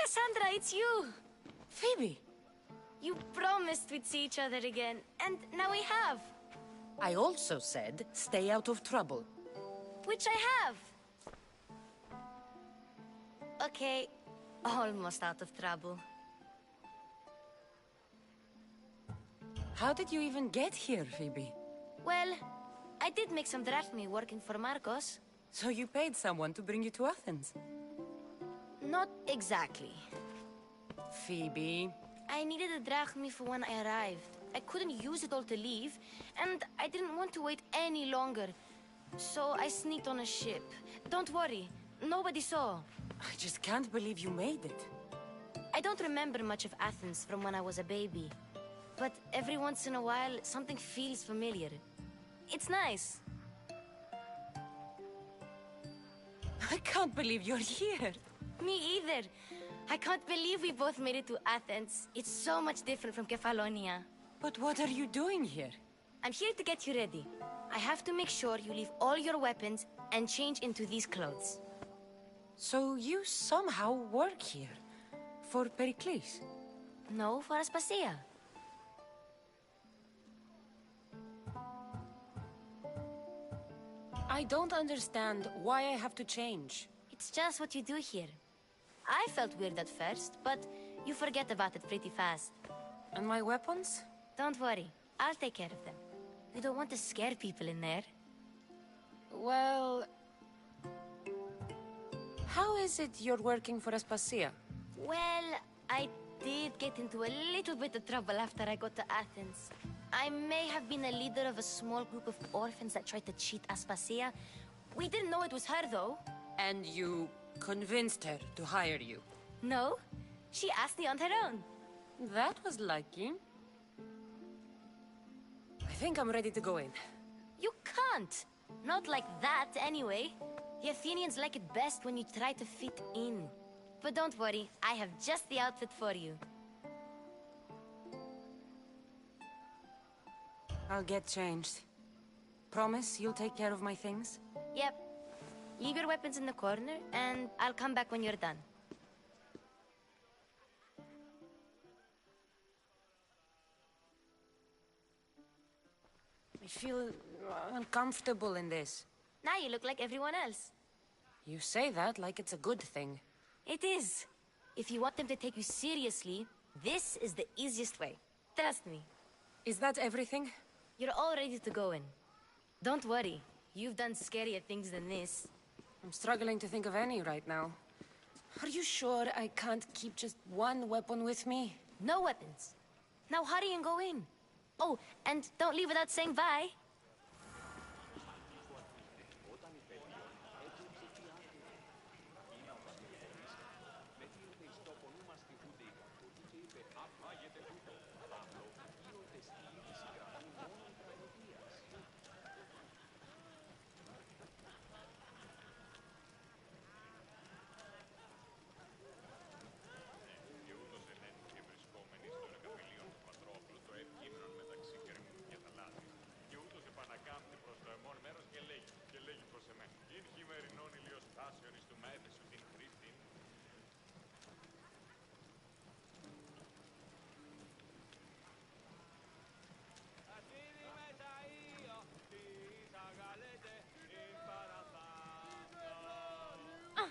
Cassandra, it's you! Phoebe! You promised we'd see each other again, and now we have. I also said, stay out of trouble. Which I have. Okay, almost out of trouble. How did you even get here, Phoebe? Well, I did make some drachmi working for Marcos. So you paid someone to bring you to Athens? Not exactly. Phoebe... I needed a drachmi for when I arrived. I couldn't use it all to leave, and I didn't want to wait any longer. So I sneaked on a ship. Don't worry, nobody saw. I just can't believe you made it. I don't remember much of Athens from when I was a baby. But every once in a while, something feels familiar. It's nice. I can't believe you're here. Me either. I can't believe we both made it to Athens. It's so much different from Kefalonia. But what are you doing here? I'm here to get you ready. I have to make sure you leave all your weapons and change into these clothes. So you somehow work here? For Pericles? No, for Aspasia. I don't understand why I have to change. It's just what you do here. I felt weird at first, but you forget about it pretty fast. And my weapons? Don't worry, I'll take care of them. We don't want to scare people in there. Well... How is it you're working for Aspasia? Well, I did get into a little bit of trouble after I got to Athens. I may have been a leader of a small group of orphans that tried to cheat Aspasia. We didn't know it was her, though. And you convinced her to hire you? No, she asked me on her own. That was lucky. I think I'm ready to go in. You can't. Not like that, anyway. The Athenians like it best when you try to fit in. But don't worry, I have just the outfit for you. I'll get changed. Promise you'll take care of my things? Yep. Leave your weapons in the corner, and I'll come back when you're done. I feel uncomfortable in this. Now you look like everyone else. You say that like it's a good thing. It is. If you want them to take you seriously, this is the easiest way. Trust me. Is that everything? You're all ready to go in. Don't worry. You've done scarier things than this. I'm struggling to think of any right now. Are you sure I can't keep just one weapon with me? No weapons. Now hurry and go in. Oh, and don't leave without saying bye.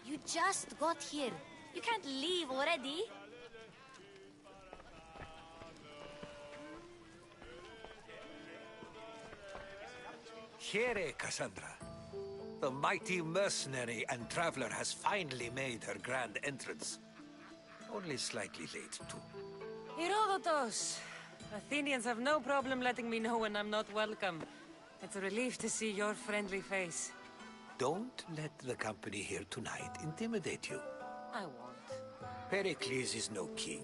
You just got here. You can't leave already. Here, Cassandra. The mighty mercenary and traveler has finally made her grand entrance. Only slightly late, too. Herodotos! Athenians have no problem letting me know when I'm not welcome. It's a relief to see your friendly face. Don't let the company here tonight intimidate you. I won't. Pericles is no king.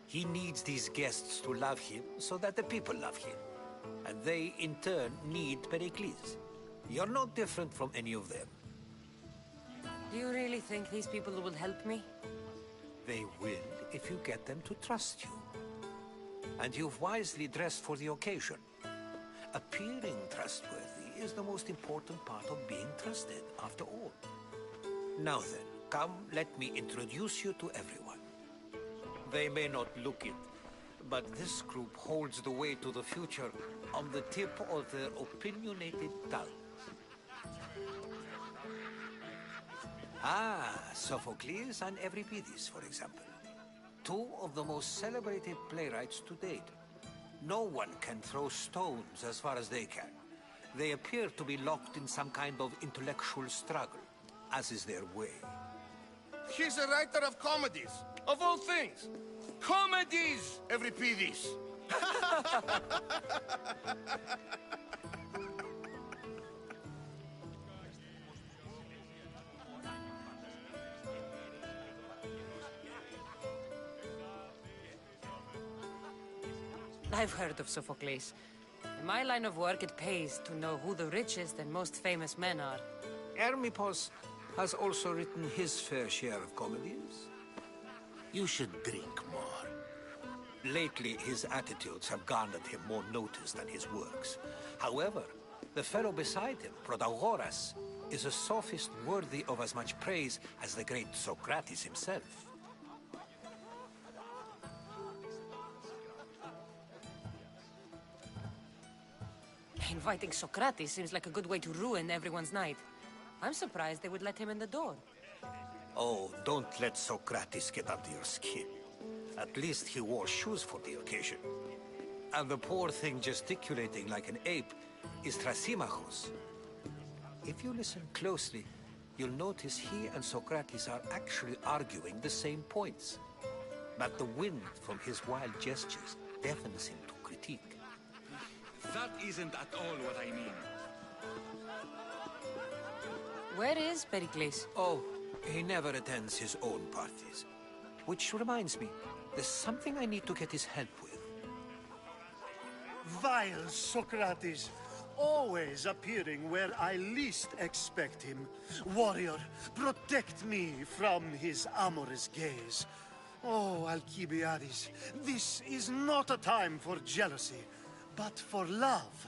He needs these guests to love him so that the people love him. And they, in turn, need Pericles. You're no different from any of them. Do you really think these people will help me? They will if you get them to trust you. And you've wisely dressed for the occasion. Appearing trustworthy is the most important part of being trusted, after all. Now then, come, let me introduce you to everyone. They may not look it, but this group holds the way to the future on the tip of their opinionated tongue. Ah, Sophocles and Euripides, for example. Two of the most celebrated playwrights to date. No one can throw stones as far as they can. They appear to be locked in some kind of intellectual struggle, as is their way. He's a writer of comedies, of all things. Comedies, Euripides. I've heard of Sophocles. In my line of work, it pays to know who the richest and most famous men are. Hermippos has also written his fair share of comedies. You should drink more. Lately, his attitudes have garnered him more notice than his works. However, the fellow beside him, Protagoras, is a sophist worthy of as much praise as the great Socrates himself. Inviting Socrates seems like a good way to ruin everyone's night. I'm surprised they would let him in the door. Oh, don't let Socrates get under your skin. At least he wore shoes for the occasion. And the poor thing gesticulating like an ape is Thrasymachos. If you listen closely, you'll notice he and Socrates are actually arguing the same points. But the wind from his wild gestures deafens him to critique. That isn't at all what I mean. Where is Pericles? Oh, he never attends his own parties. Which reminds me, there's something I need to get his help with. Vile Socrates, always appearing where I least expect him. Warrior, protect me from his amorous gaze. Oh, Alcibiades, this is not a time for jealousy, but for love.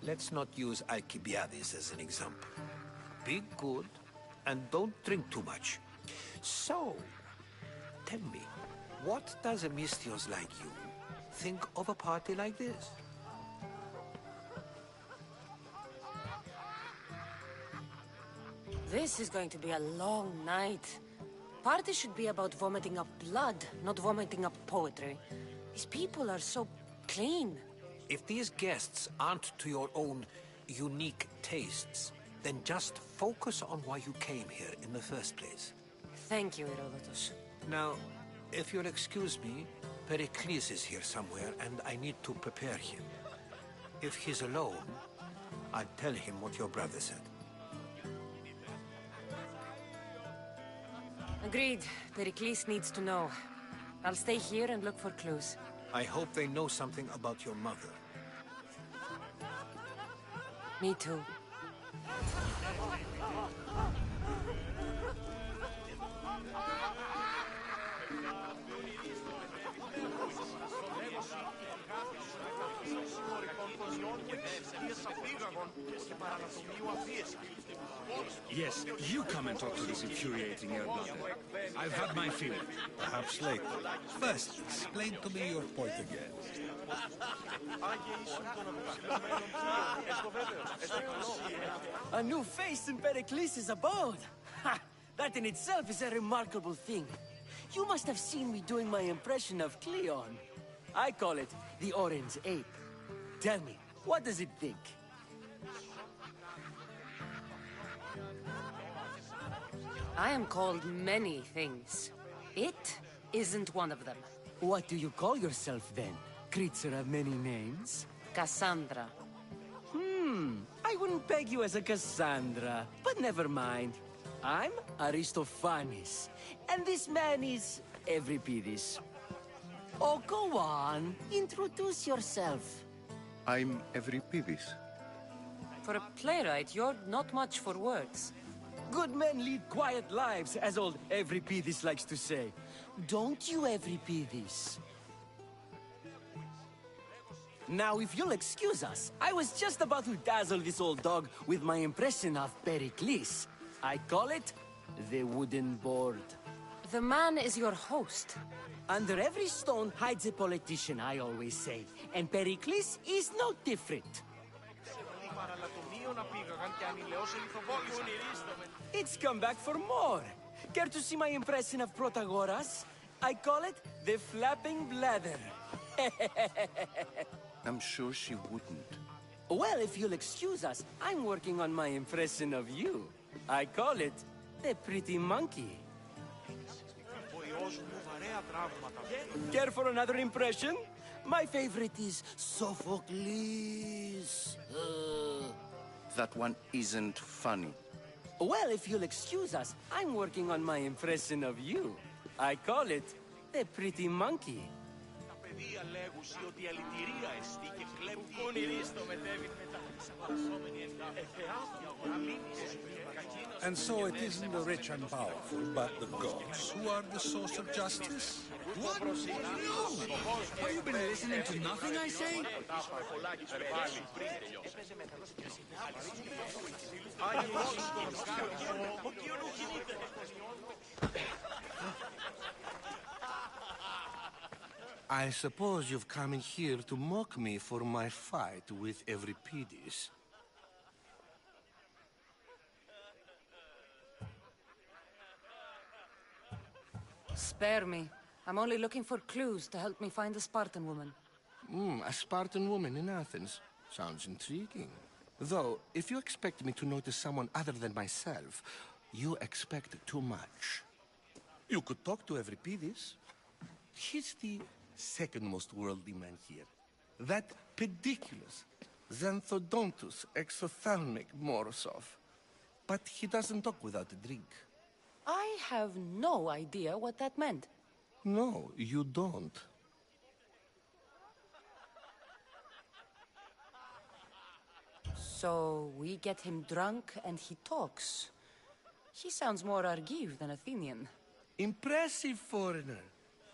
Let's not use Alcibiades as an example. Be good, and don't drink too much. So, tell me, what does a Mystios like you think of a party like this? This is going to be a long night. Party should be about vomiting up blood, not vomiting up poetry. These people are so clean. If these guests aren't to your own unique tastes, then just focus on why you came here in the first place. Thank you, Herodotus. Now, if you'll excuse me, Pericles is here somewhere, and I need to prepare him. If he's alone, I'll tell him what your brother said. Agreed. Pericles needs to know. I'll stay here and look for clues. I hope they know something about your mother. Me too. Yes, you come and talk to this infuriating elbow. I've had my fill. Perhaps later. First, explain to me your point again. A new face in Pericles' abode! Ha! That in itself is a remarkable thing. You must have seen me doing my impression of Cleon. I call it the Orange Ape. Tell me, what does it think? I am called many things. It isn't one of them. What do you call yourself then? Creature of many names? Cassandra. I wouldn't peg you as a Cassandra, but never mind. I'm Aristophanes, and this man is Euripides. Oh, go on. Introduce yourself. I'm Euripides. For a playwright, you're not much for words. Good men lead quiet lives, as old Euripides likes to say. Don't you, Euripides? Now, if you'll excuse us, I was just about to dazzle this old dog with my impression of Pericles. I call it the wooden board. The man is your host. Under every stone hides a politician, I always say. And Pericles is no different. It's come back for more. Care to see my impression of Protagoras? I call it the flapping bladder. I'm sure she wouldn't. Well, if you'll excuse us, I'm working on my impression of you. I call it the pretty monkey. Care for another impression? My favorite is Sophocles. That one isn't funny. Well, if you'll excuse us, I'm working on my impression of you. I call it the pretty monkey. And so it isn't the rich and powerful, but the gods who are the source of justice? What? No! Have you been listening to nothing I say? I suppose you've come in here to mock me for my fight with Euripides. Spare me. I'm only looking for clues to help me find the Spartan woman. A Spartan woman in Athens. Sounds intriguing. Though, if you expect me to notice someone other than myself, you expect too much. You could talk to Euripides. He's the second most worldly man here. That pediculous, xanthodontus exophthalmic Morosov. But he doesn't talk without a drink. I have no idea what that meant. No, you don't. So we get him drunk and he talks. He sounds more Argive than Athenian. Impressive, foreigner.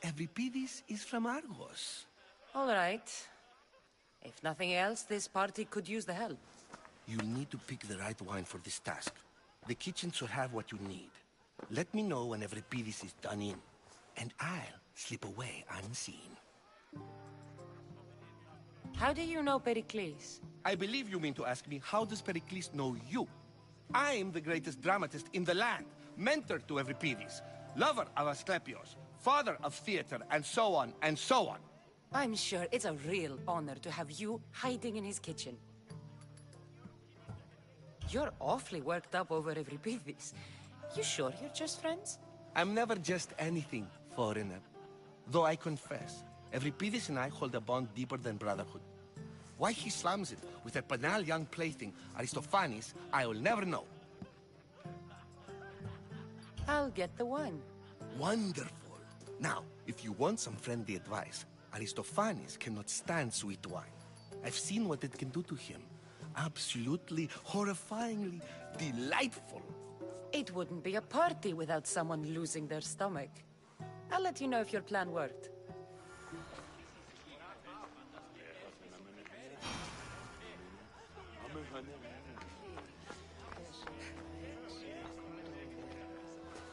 Euripides is from Argos. All right. If nothing else, this party could use the help. You'll need to pick the right wine for this task. The kitchen should have what you need. Let me know when Euripides is done in, and I'll slip away unseen. How do you know Pericles? I believe you mean to ask me, how does Pericles know you? I'm the greatest dramatist in the land, mentor to Euripides, lover of Asclepios, father of theater, and so on, and so on. I'm sure it's a real honor to have you hiding in his kitchen. You're awfully worked up over Euripides. You sure you're just friends? I'm never just anything, foreigner. Though I confess, Euripides and I hold a bond deeper than brotherhood. Why he slams it with a banal young plaything, Aristophanes, I will never know. I'll get the wine. Wonderful. Now, if you want some friendly advice, Aristophanes cannot stand sweet wine. I've seen what it can do to him. Absolutely, horrifyingly delightful. It wouldn't be a party without someone losing their stomach. I'll let you know if your plan worked.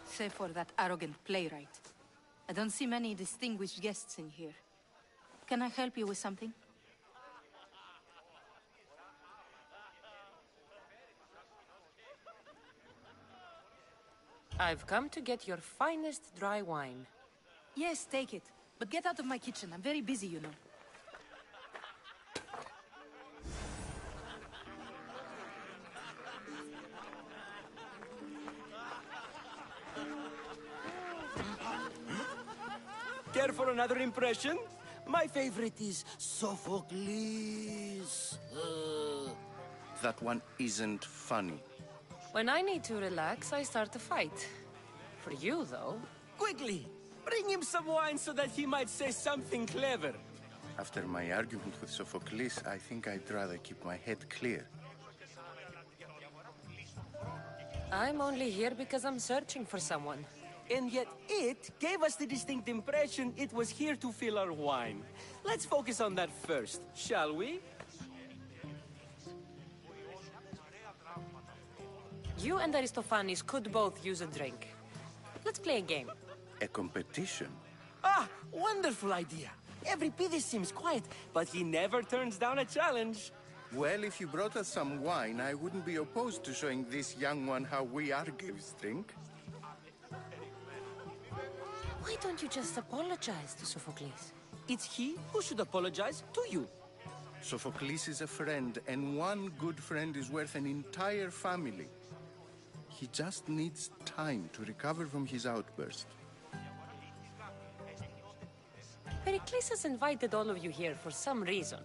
Save for that arrogant playwright. I don't see many distinguished guests in here. Can I help you with something? I've come to get your finest dry wine. Yes, take it. But get out of my kitchen. I'm very busy, you know. Care for another impression? My favorite is Sophocles. That one isn't funny. When I need to relax, I start a fight. For you, though... Quickly! Bring him some wine so that he might say something clever. After my argument with Sophocles, I think I'd rather keep my head clear. I'm only here because I'm searching for someone. And yet it gave us the distinct impression it was here to fill our wine. Let's focus on that first, shall we? You and Aristophanes could both use a drink. Let's play a game. A competition? Ah, wonderful idea. Every Pidis seems quiet, but he never turns down a challenge. Well, if you brought us some wine, I wouldn't be opposed to showing this young one how we Argives drink. Why don't you just apologize to Sophocles? It's he who should apologize to you. Sophocles is a friend, and one good friend is worth an entire family. He just needs time to recover from his outburst. Pericles has invited all of you here for some reason.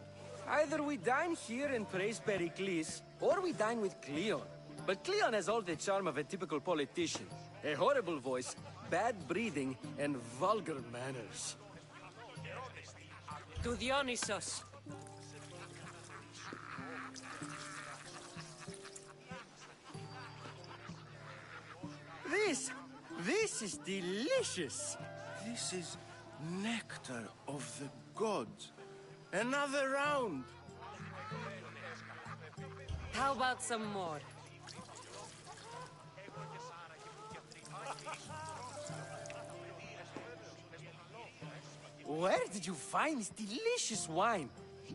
Either we dine here and praise Pericles, or we dine with Cleon. But Cleon has all the charm of a typical politician. A horrible voice, bad breeding, and vulgar manners. To Dionysos. This is delicious. This is nectar of the gods. Another round. How about some more? Where did you find this delicious wine?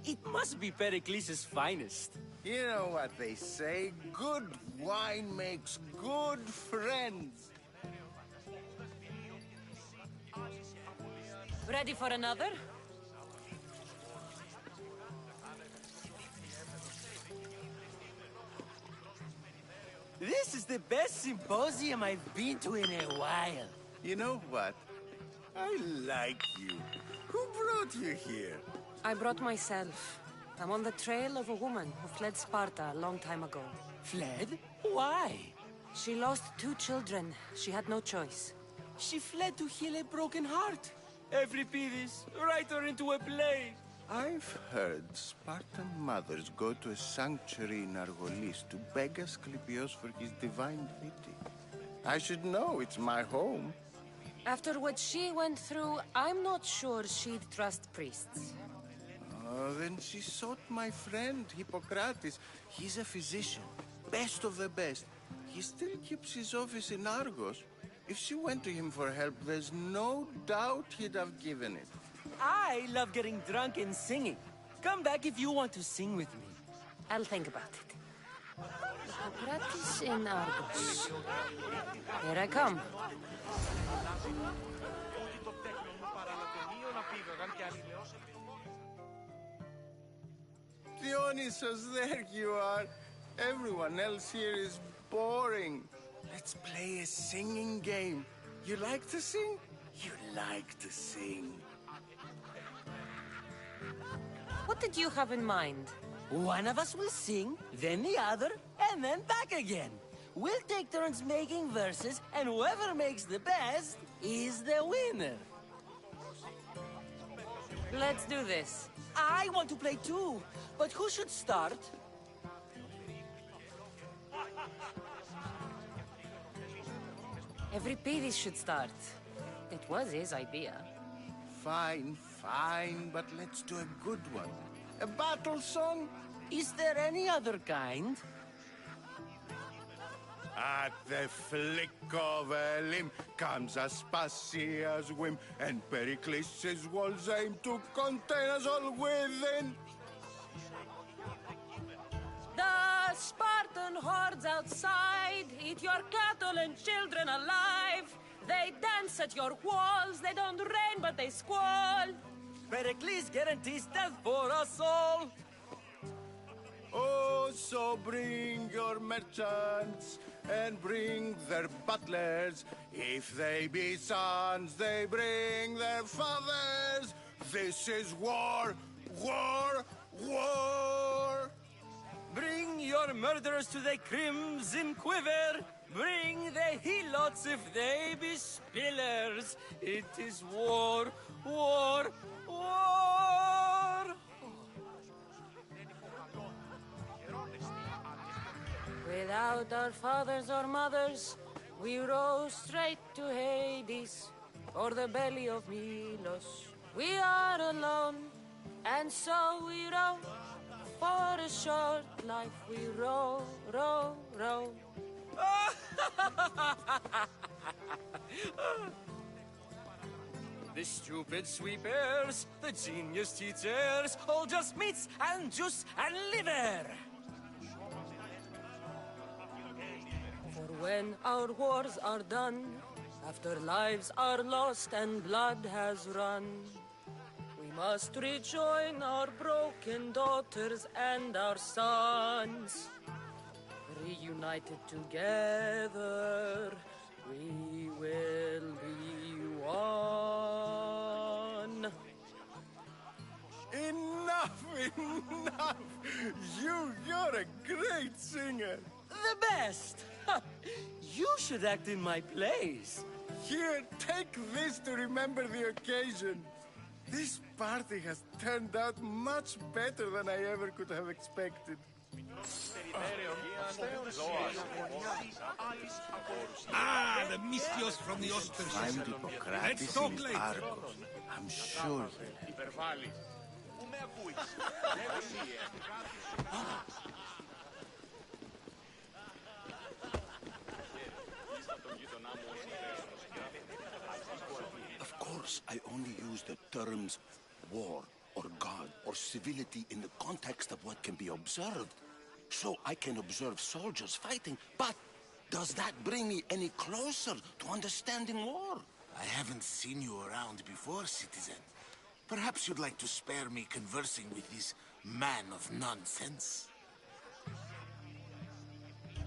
It must be Pericles' finest. You know what they say, good wine makes good friends. Ready for another? This is the best symposium I've been to in a while. You know what? I like you. Who brought you here? I brought myself. I'm on the trail of a woman who fled Sparta a long time ago. Fled? Why? She lost 2 children. She had no choice. She fled to heal a broken heart. Euripides, write her into a play. I've heard Spartan mothers go to a sanctuary in Argolis to beg Asclepios for his divine pity. I should know, it's my home. After what she went through, I'm not sure she'd trust priests. Oh, then she sought my friend, Hippocrates. He's a physician, best of the best. He still keeps his office in Argos. If she went to him for help, there's no doubt he'd have given it. I love getting drunk and singing. Come back if you want to sing with me. I'll think about it. Hippocrates in Argos. Here I come. Dionysos, there you are. Everyone else here is boring. Let's play a singing game. You like to sing? You like to sing. What did you have in mind? One of us will sing, then the other, and then back again. We'll take turns making verses, and whoever makes the best is the winner. Let's do this. I want to play too, but who should start? Euripides should start. It was his idea. Fine, fine, but let's do a good one. A battle song? Is there any other kind? At the flick of a limb comes Aspasia's whim, and Pericles' walls aim to contain us all within. The Spartan hordes outside eat your cattle and children alive. They dance at your walls, they don't rain but they squall. Pericles guarantees death for us all. Oh, so bring your merchants and bring their butlers. If they be sons, they bring their fathers. This is war, war, war. Bring your murderers to the crimson quiver. Bring the helots if they be spillers. It is war, war, war. Without our fathers or mothers, We row straight to Hades, for the belly of Milos. We are alone, and so we row. For a short life we row, row, row. The stupid sweepers, the genius teachers, all just meats and juice and liver. For when our wars are done, after lives are lost and blood has run, we must rejoin our broken daughters and our sons. Reunited together, we will be one. Enough, enough! You're a great singer. The best! You should act in my plays. Here, take this to remember the occasion. This party has turned out much better than I ever could have expected. Ah, the Mystios from the Ostrich. Let's talk later. I'm sure. Of course, I only use the terms war or God or civility in the context of what can be observed. So I can observe soldiers fighting, but does that bring me any closer to understanding war? I haven't seen you around before, citizen. Perhaps you'd like to spare me conversing with this man of nonsense?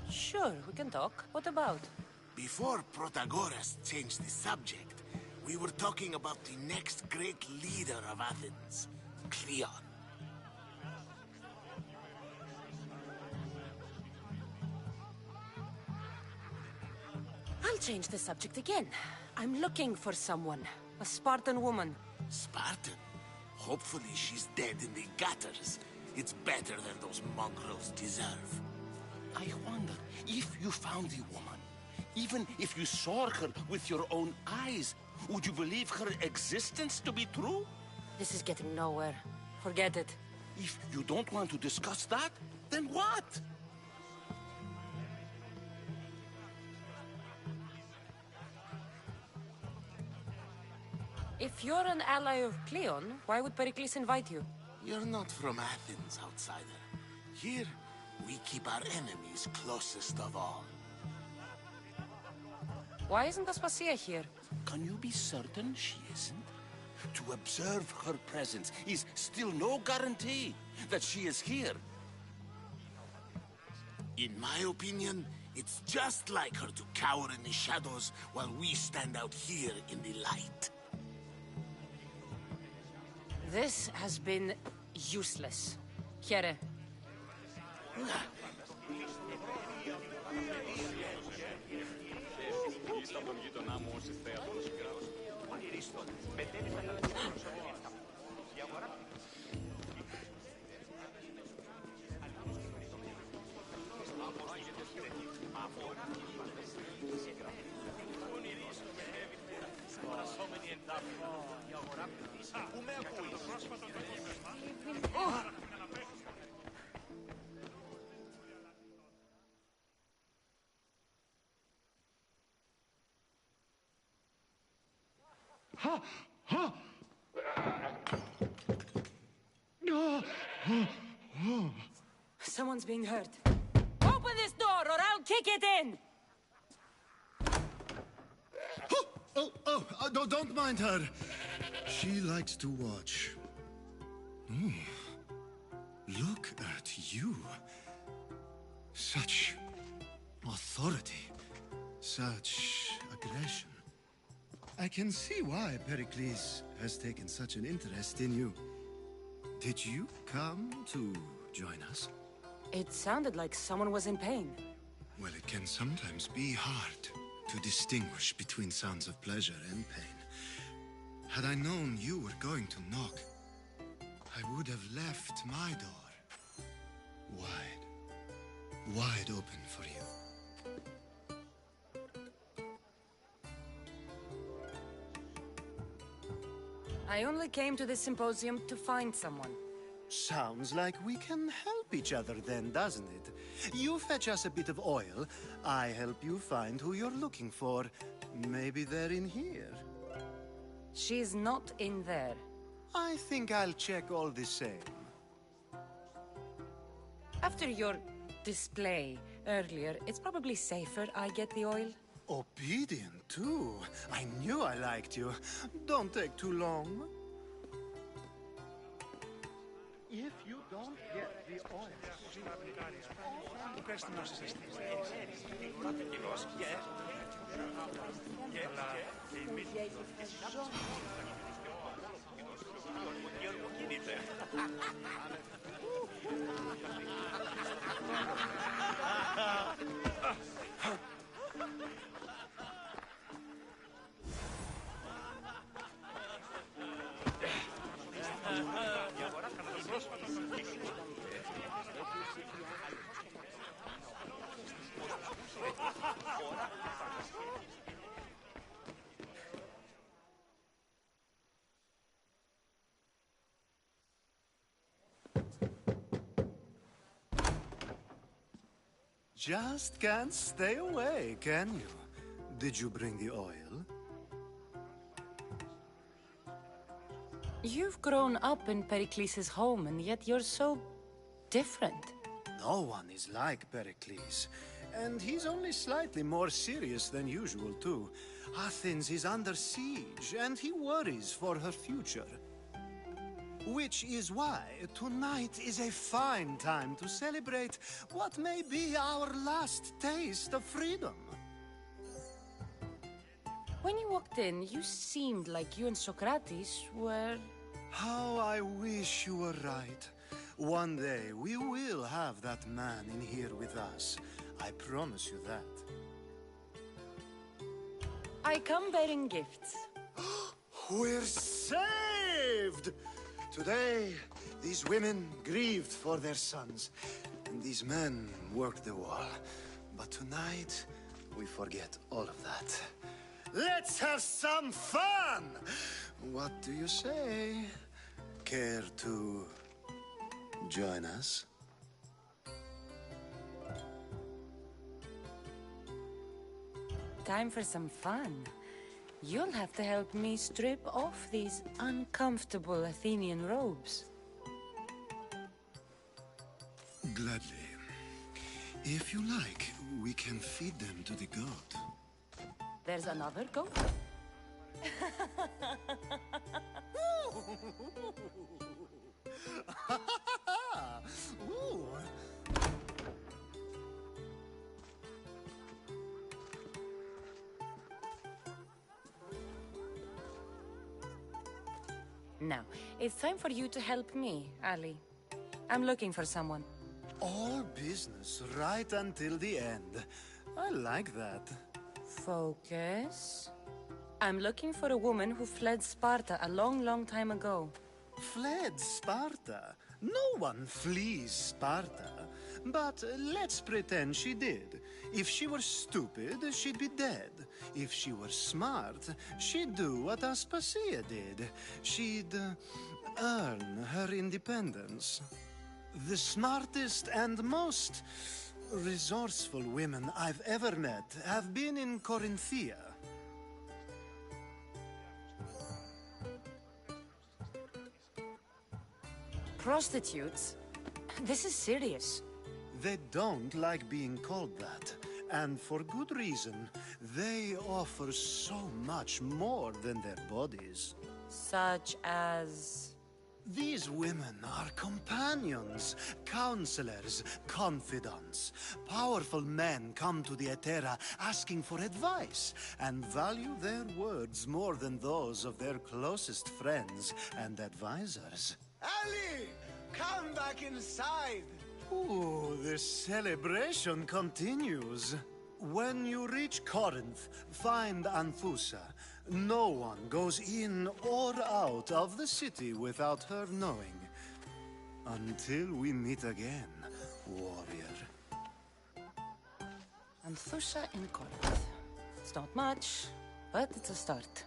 Sure, we can talk. What about? Before Protagoras changed the subject, we were talking about the next great leader of Athens, Cleon. I'll change the subject again. I'm looking for someone. A Spartan woman. Spartan? Hopefully she's dead in the gutters. It's better than those mongrels deserve. I wonder if you found the woman, even if you saw her with your own eyes, would you believe her existence to be true? This is getting nowhere. Forget it. If you don't want to discuss that, then what? If you're an ally of Cleon, why would Pericles invite you? You're not from Athens, outsider. Here, we keep our enemies closest of all. Why isn't Aspasia here? Can you be certain she isn't? To observe her presence is still no guarantee that she is here. In my opinion, it's just like her to cower in the shadows while we stand out here in the light. This has been useless. Chiere. Someone's being hurt. Open this door or I'll kick it in! Don't mind her. She likes to watch. Oh, look at you. Such authority. Such aggression. I can see why Pericles has taken such an interest in you. Did you come to join us? It sounded like someone was in pain. Well, it can sometimes be hard to distinguish between sounds of pleasure and pain. Had I known you were going to knock, I would have left my door wide open for you. I only came to this symposium to find someone. Sounds like we can help each other then, doesn't it? You fetch us a bit of oil, I help you find who you're looking for. Maybe they're in here. She's not in there. I think I'll check all the same. After your display earlier, it's probably safer I get the oil. Obedient, too. I knew I liked you. Don't take too long. If you don't get the oil... Just can't stay away, can you? Did you bring the oil? You've grown up in Pericles' home, and yet you're so different. No one is like Pericles. And he's only slightly more serious than usual, too. Athens is under siege, and he worries for her future. Which is why tonight is a fine time to celebrate what may be our last taste of freedom. When you walked in, you seemed like you and Socrates were... How I wish you were right. One day we will have that man in here with us. I promise you that. I come bearing gifts. We're saved! Today, these women grieved for their sons, and these men worked the wall. But tonight, we forget all of that. Let's have some fun! What do you say? Care to join us? Time for some fun. You'll have to help me strip off these uncomfortable Athenian robes. Gladly. If you like, we can feed them to the goat. There's another goat? Ooh. Now, it's time for you to help me, Ali. I'm looking for someone. All business right until the end. I like that. Focus. I'm looking for a woman who fled Sparta a long, long time ago. Fled Sparta? No one flees Sparta. But let's pretend she did. If she were stupid, she'd be dead. If she were smart, she'd do what Aspasia did. She'd earn her independence. The smartest and most resourceful women I've ever met have been in Corinthia. Prostitutes? This is serious. They don't like being called that. And for good reason. They offer so much more than their bodies. Such as... These women are companions, counselors, confidants. Powerful men come to the Etera asking for advice and value their words more than those of their closest friends and advisors. Ali! Come back inside! Ooh, the celebration continues. When you reach Corinth, find Anfusa. No one goes in or out of the city without her knowing. Until we meet again, warrior. Anfusa in Corinth. It's not much, but it's a start.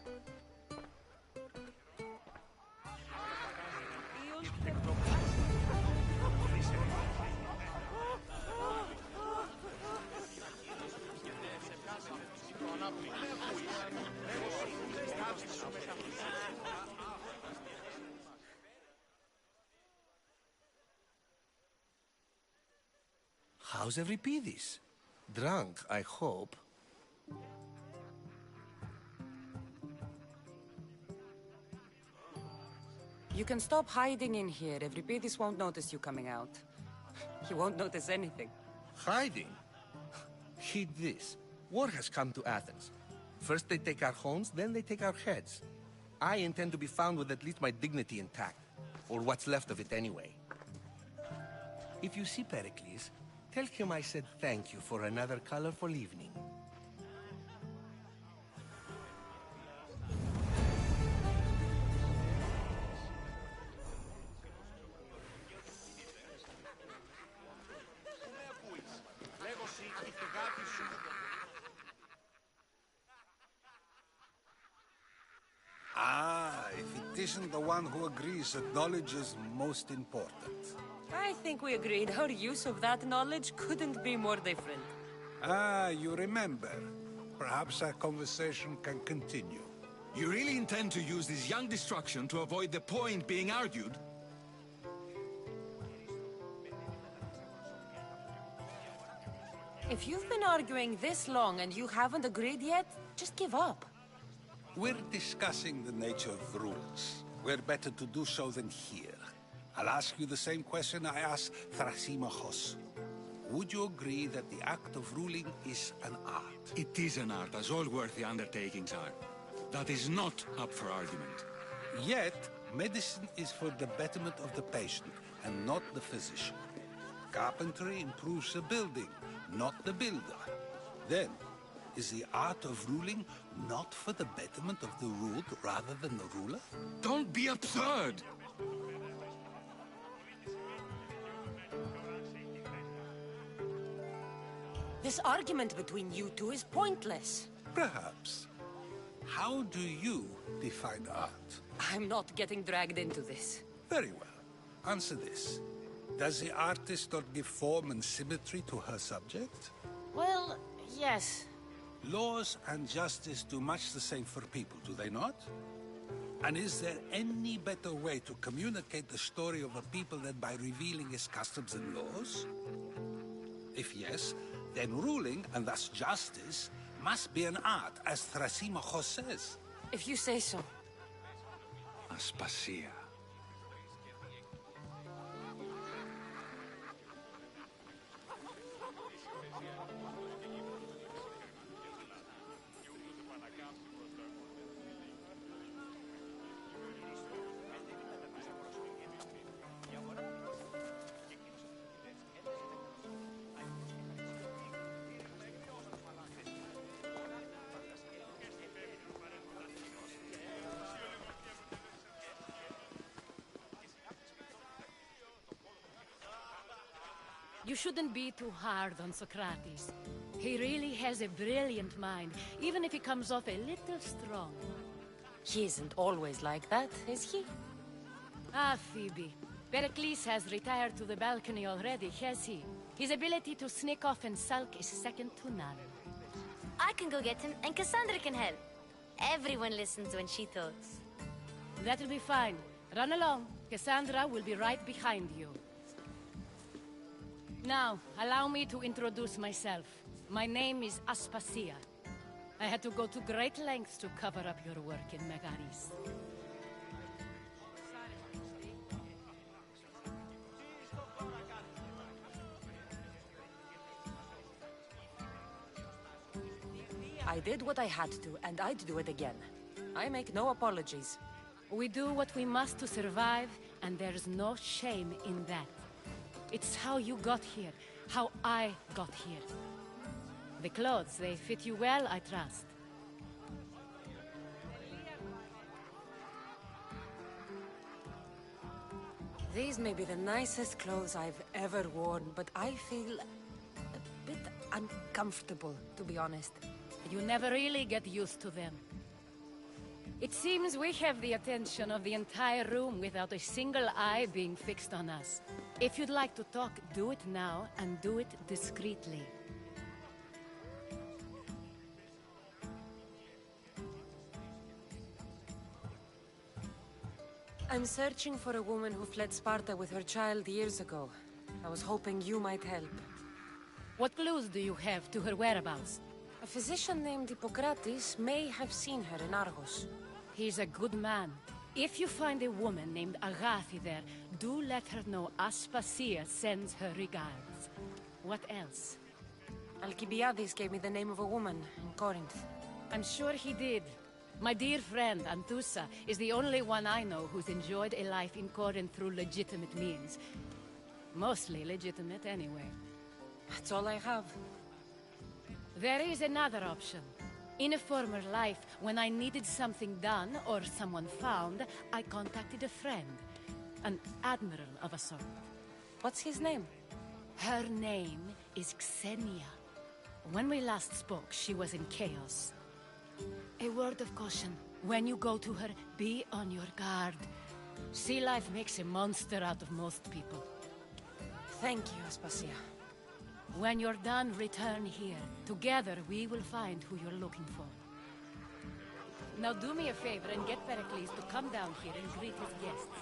How's Euripidis? Drunk, I hope. You can stop hiding in here. Euripidis won't notice you coming out. He won't notice anything. Hiding? Heed this. War has come to Athens. First they take our homes, then they take our heads. I intend to be found with at least my dignity intact. Or what's left of it anyway. If you see Pericles, tell him I said thank you for another colorful evening. Ah, if it isn't the one who agrees that knowledge is most important. I think we agreed our use of that knowledge couldn't be more different. Ah, you remember. Perhaps our conversation can continue. You really intend to use this young destruction to avoid the point being argued? If you've been arguing this long and you haven't agreed yet, just give up. We're discussing the nature of rules. Where better to do so than here? I'll ask you the same question I asked Thrasymachos. Would you agree that the act of ruling is an art? It is an art, as all worthy undertakings are. That is not up for argument. Yet, medicine is for the betterment of the patient, and not the physician. Carpentry improves the building, not the builder. Then, is the art of ruling not for the betterment of the ruled rather than the ruler? Don't be absurd! This argument between you two is pointless. Perhaps. How do you define art? I'm not getting dragged into this. Very well. Answer this. Does the artist not give form and symmetry to her subject? Well, yes. Laws and justice do much the same for people, do they not? And is there any better way to communicate the story of a people than by revealing its customs and laws? If yes, then ruling, and thus justice, must be an art, as Thrasymachos says. If you say so. Aspasia. You shouldn't be too hard on Socrates. He really has a brilliant mind, even if he comes off a little strong. He isn't always like that, is he? Ah, Phoebe. Pericles has retired to the balcony already, has he? His ability to sneak off and sulk is second to none. I can go get him, and Cassandra can help. Everyone listens when she talks. That'll be fine. Run along. Cassandra will be right behind you. Now, allow me to introduce myself. My name is Aspasia. I had to go to great lengths to cover up your work in Megaris. I did what I had to, and I'd do it again. I make no apologies. We do what we must to survive, and there's no shame in that. It's how you got here, how I got here. The clothes, they fit you well, I trust. These may be the nicest clothes I've ever worn, but I feel a bit uncomfortable, to be honest. You never really get used to them. It seems we have the attention of the entire room without a single eye being fixed on us. If you'd like to talk, do it now, and do it discreetly. I'm searching for a woman who fled Sparta with her child years ago. I was hoping you might help. What clues do you have to her whereabouts? A physician named Hippocrates may have seen her in Argos. He's a good man. If you find a woman named Agathi there, do let her know Aspasia sends her regards. What else? Alcibiades gave me the name of a woman in Corinth. I'm sure he did. My dear friend, Anthusa, is the only one I know who's enjoyed a life in Corinth through legitimate means. Mostly legitimate, anyway. That's all I have. There is another option. In a former life, when I needed something done or someone found, I contacted a friend. An admiral of a sort. What's his name? Her name is Xenia. When we last spoke, she was in chaos. A word of caution. When you go to her, be on your guard. Sea life makes a monster out of most people. Thank you, Aspasia. When you're done, return here. Together, we will find who you're looking for. Now do me a favor and get Pericles to come down here and greet his guests.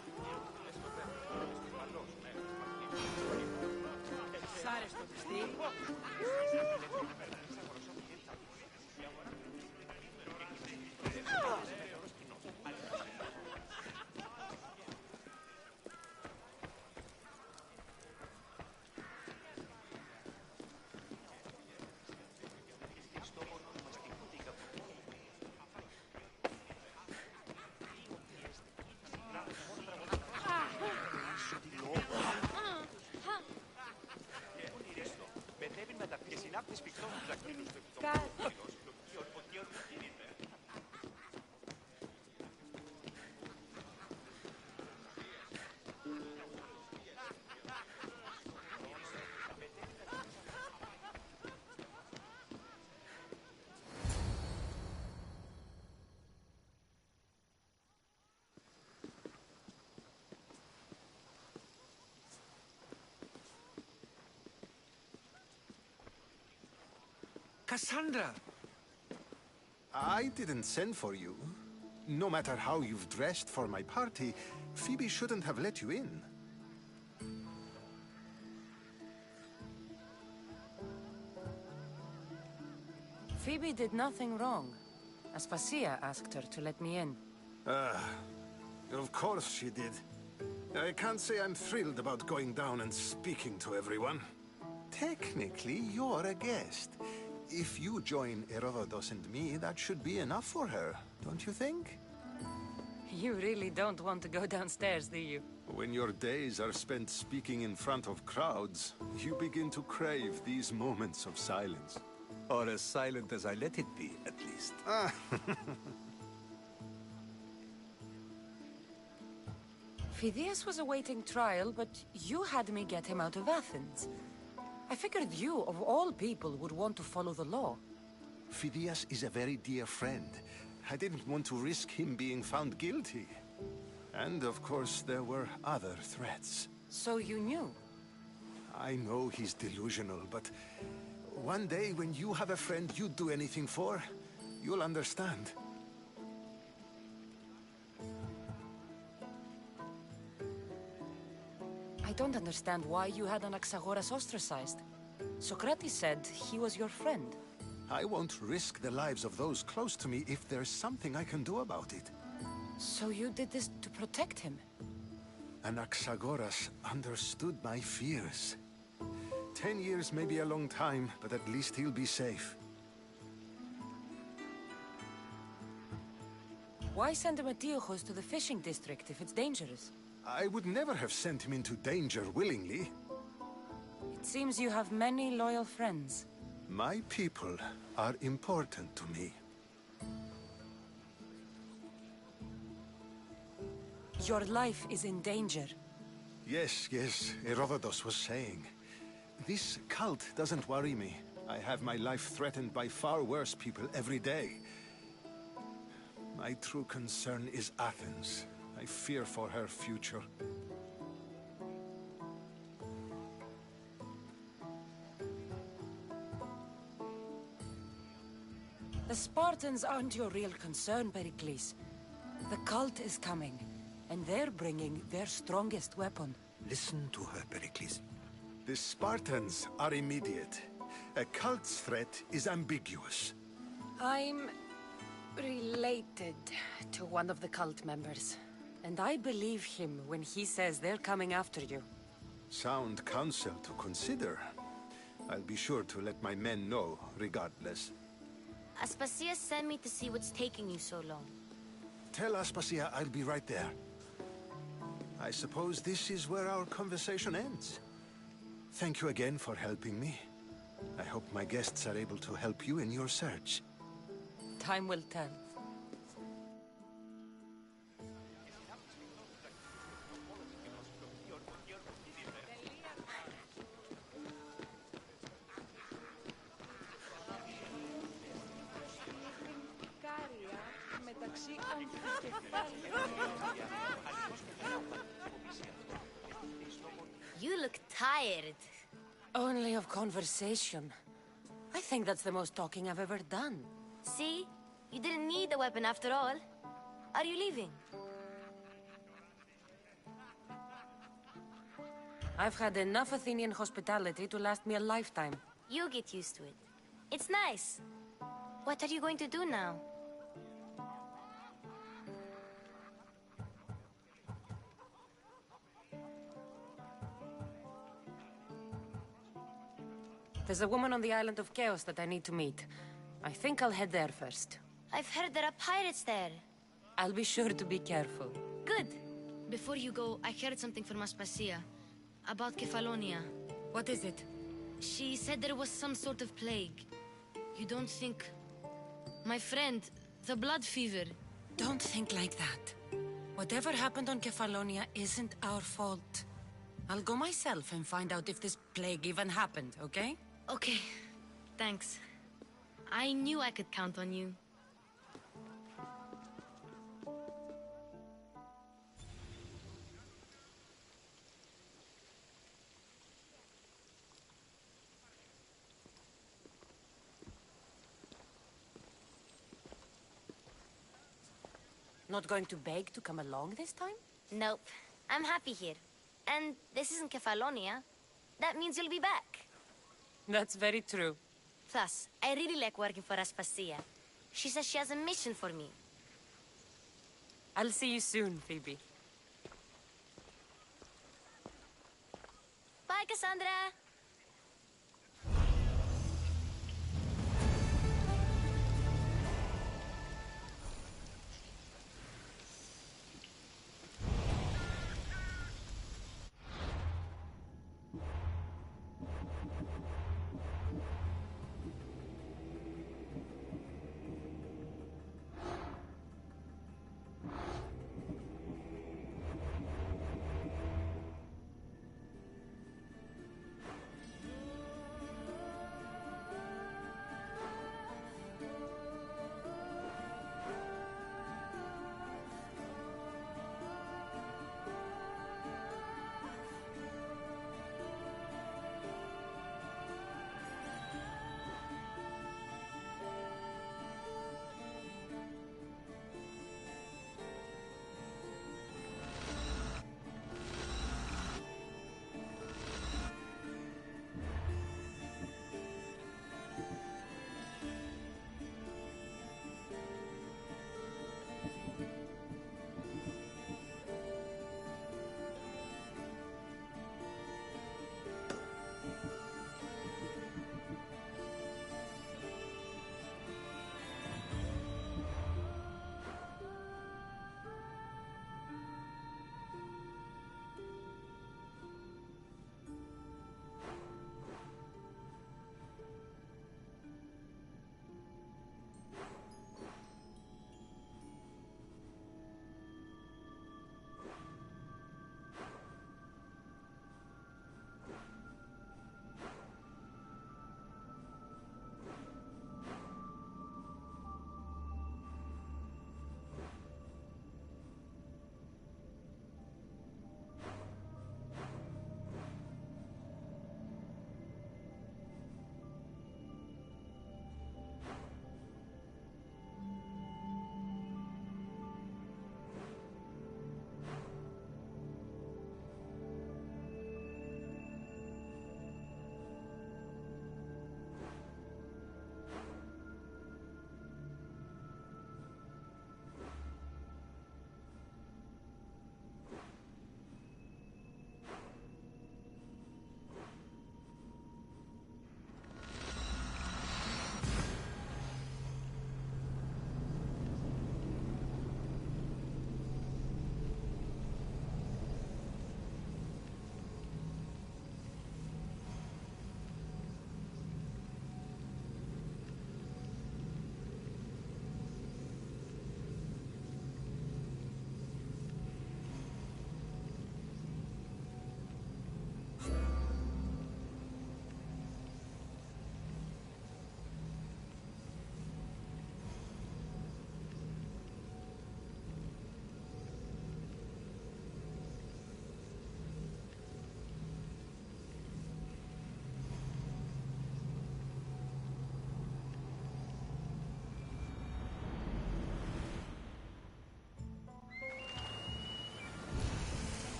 Cassandra! I didn't send for you. No matter how you've dressed for my party, Phoebe shouldn't have let you in. Phoebe did nothing wrong. Aspasia asked her to let me in. Of course she did. I can't say I'm thrilled about going down and speaking to everyone. Technically, you're a guest. If you join Herodotus and me, that should be enough for her, don't you think? You really don't want to go downstairs, do you? When your days are spent speaking in front of crowds, you begin to crave these moments of silence. Or as silent as I let it be, at least. Phidias was awaiting trial, but you had me get him out of Athens. I figured you, of all people, would want to follow the law. Phidias is a very dear friend. I didn't want to risk him being found guilty. And, of course, there were other threats. So you knew? I know he's delusional, but one day when you have a friend you'd do anything for, you'll understand. I don't understand why you had Anaxagoras ostracized. Socrates said he was your friend. I won't risk the lives of those close to me if there's something I can do about it. So you did this to protect him? Anaxagoras understood my fears. 10 years may be a long time, but at least he'll be safe. Why send Emetiochos to the fishing district if it's dangerous? I would never have sent him into danger willingly. It seems you have many loyal friends. My people are important to me. Your life is in danger. Yes, Herodotus was saying. This cult doesn't worry me. I have my life threatened by far worse people every day. My true concern is Athens. I fear for her future. The Spartans aren't your real concern, Pericles. The cult is coming, and they're bringing their strongest weapon. Listen to her, Pericles. The Spartans are immediate. A cult's threat is ambiguous. I'm related to one of the cult members. And I believe him when he says they're coming after you. Sound counsel to consider. I'll be sure to let my men know, regardless. Aspasia sent me to see what's taking you so long. Tell Aspasia I'll be right there. I suppose this is where our conversation ends. Thank you again for helping me. I hope my guests are able to help you in your search. Time will tell. You look tired. Only of conversation. I think that's the most talking I've ever done. See? You didn't need the weapon after all. Are you leaving? I've had enough Athenian hospitality to last me a lifetime. You'll get used to it. It's nice. What are you going to do now? There's a woman on the island of Chaos that I need to meet. I think I'll head there first. I've heard there are pirates there. I'll be sure to be careful. Good. Before you go, I heard something from Aspasia. About Kefalonia. What is it? She said there was some sort of plague. You don't think... My friend, the blood fever. Don't think like that. Whatever happened on Kefalonia isn't our fault. I'll go myself and find out if this plague even happened, okay? Okay. Thanks. I knew I could count on you. Not going to beg to come along this time? Nope. I'm happy here. And this isn't Kefalonia. That means you'll be back. That's very true. Plus, I really like working for Aspasia. She says she has a mission for me. I'll see you soon, Phoebe. Bye, Cassandra!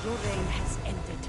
Your reign has ended.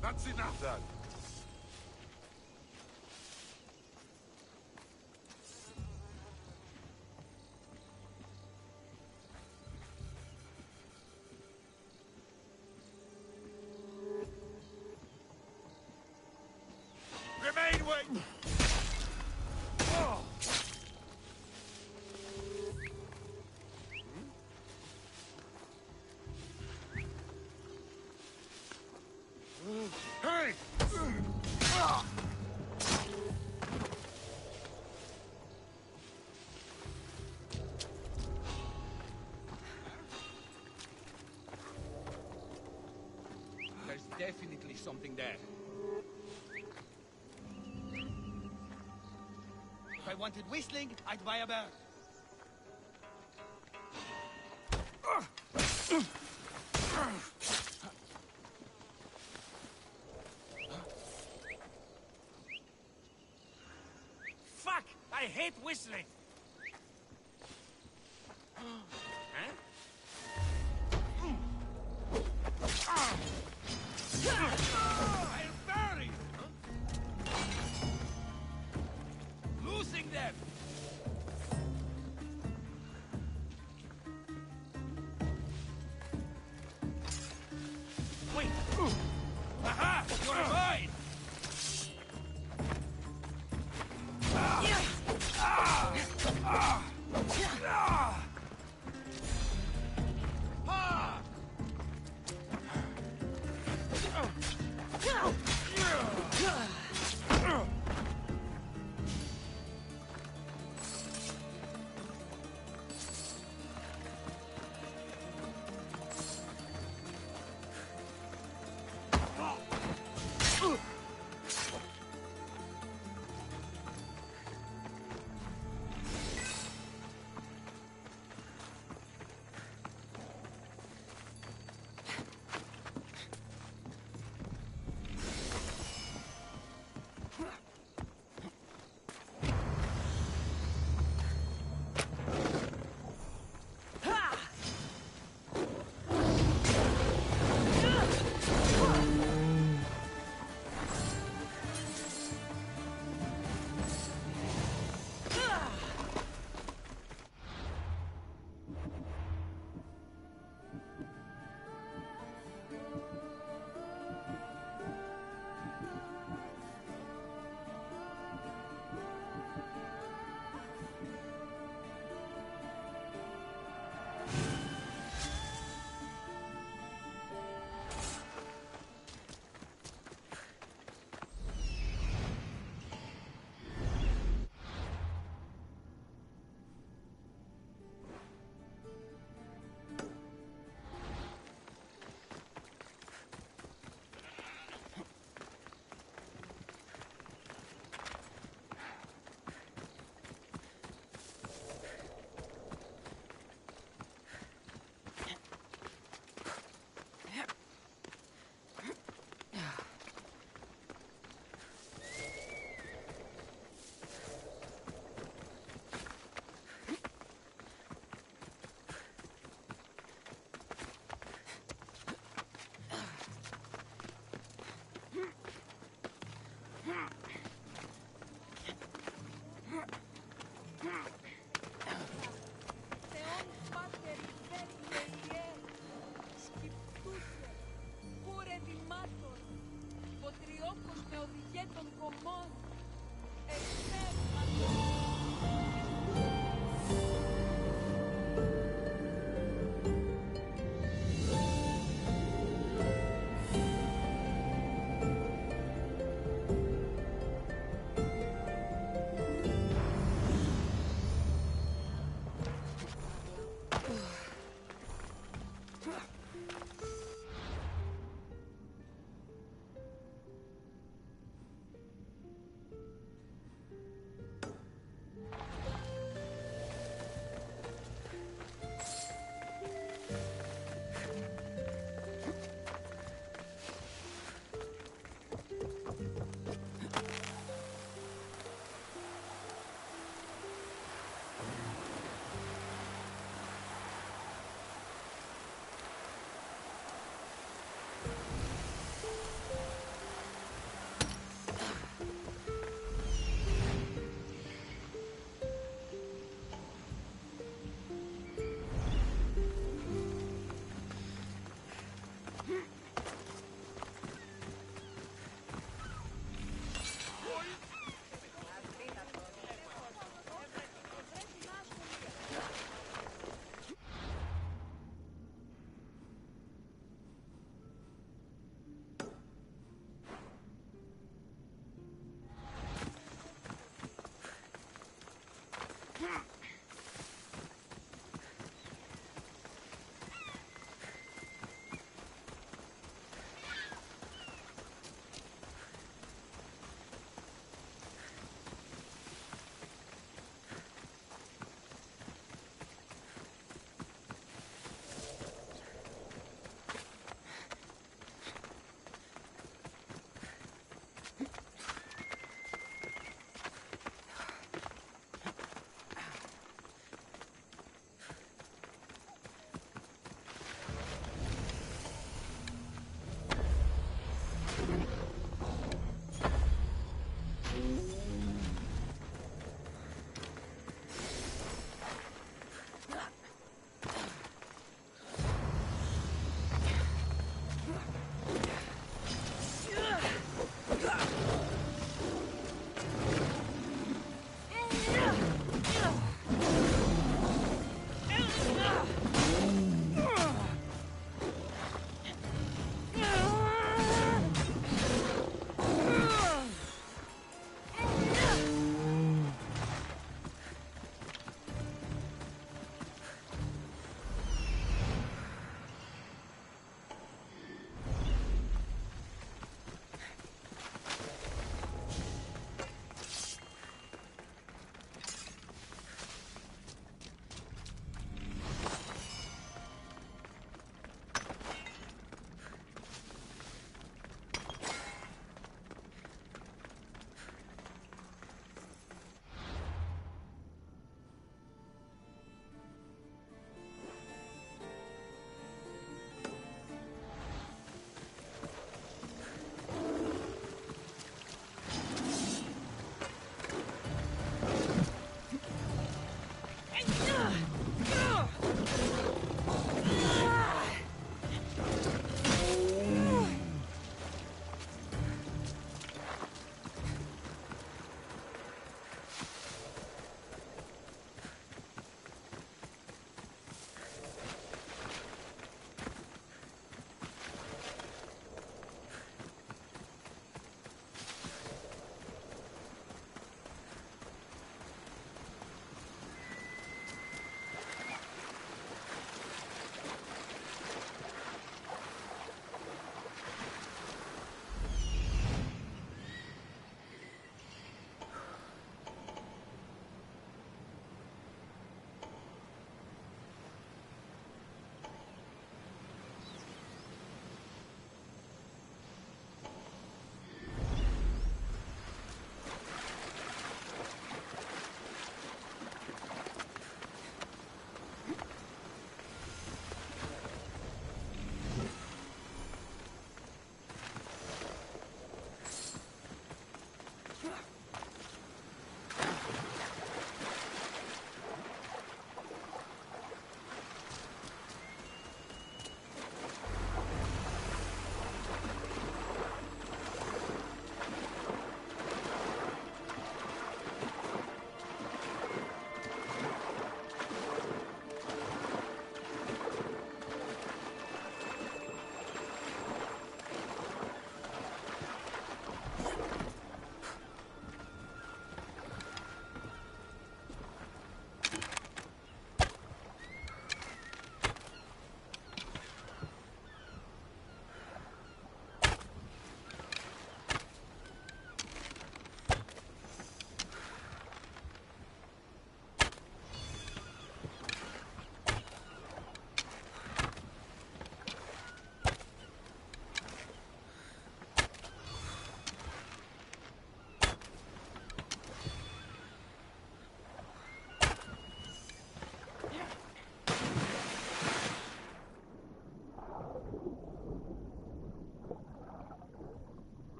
That's enough, then. Remain wait! Oh. definitely something there. If I wanted whistling, I'd buy a bird. Fuck! I hate whistling! I'll bury you! Losing them! Wait! Aha! You're mine!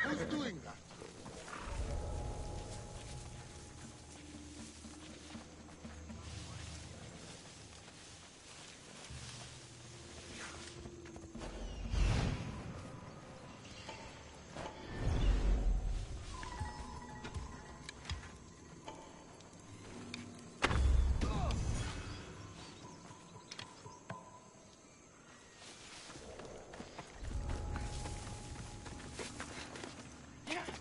Who's doing that? Yeah.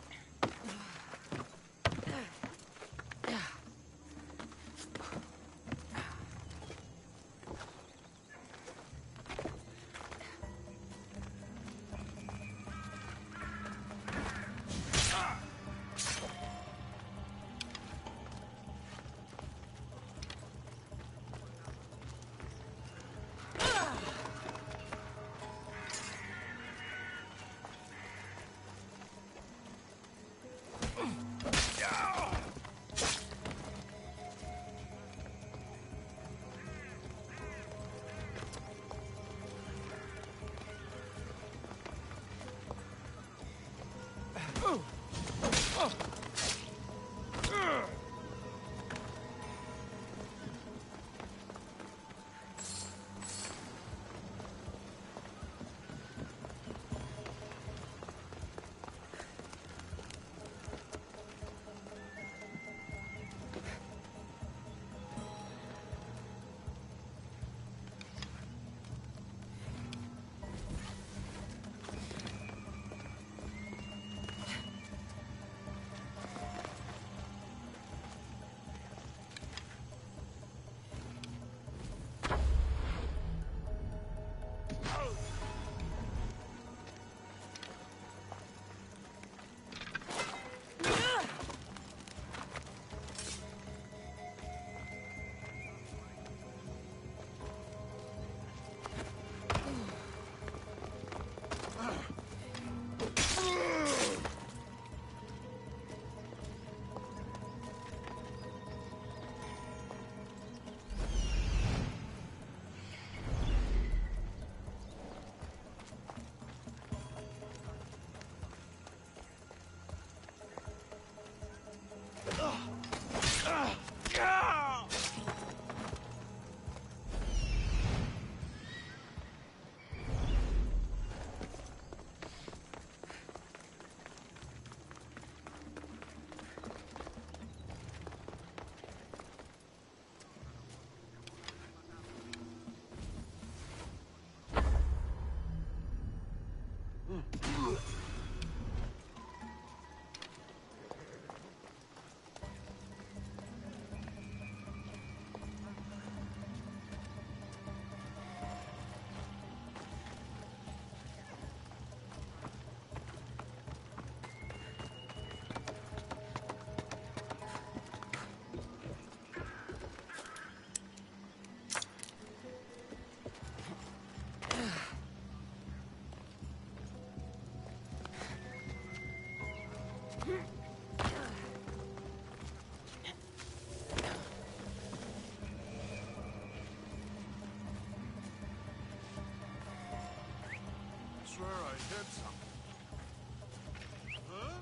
swear I heard something. Huh?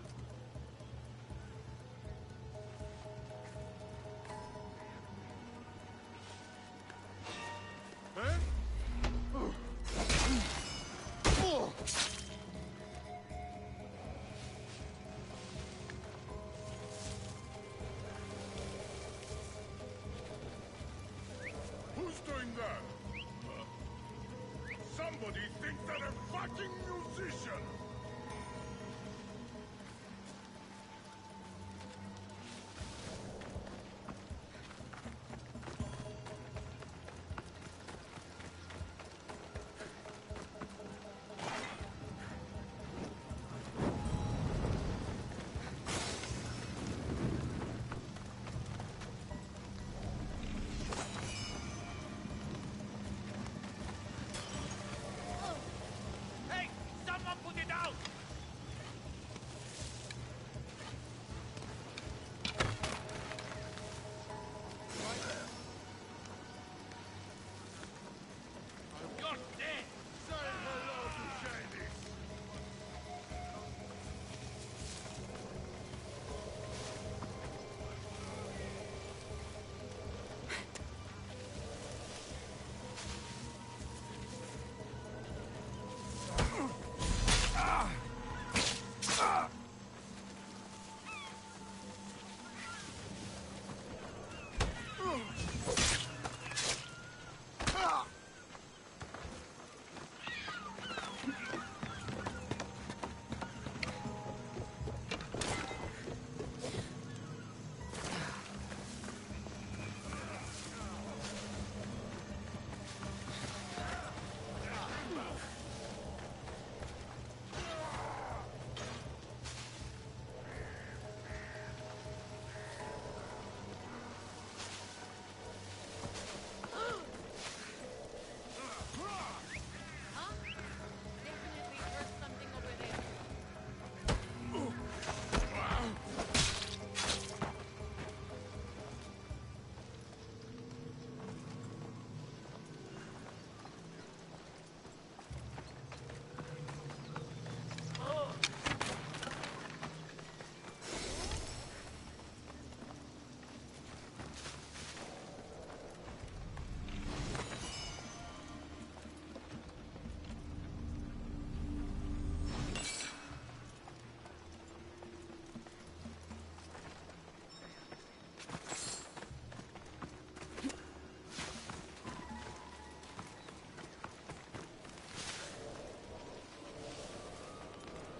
Huh? Who's doing that? Somebody thinks they're a fucking musician! Hey! Someone put it out! You're dead! Say hello to Jadis!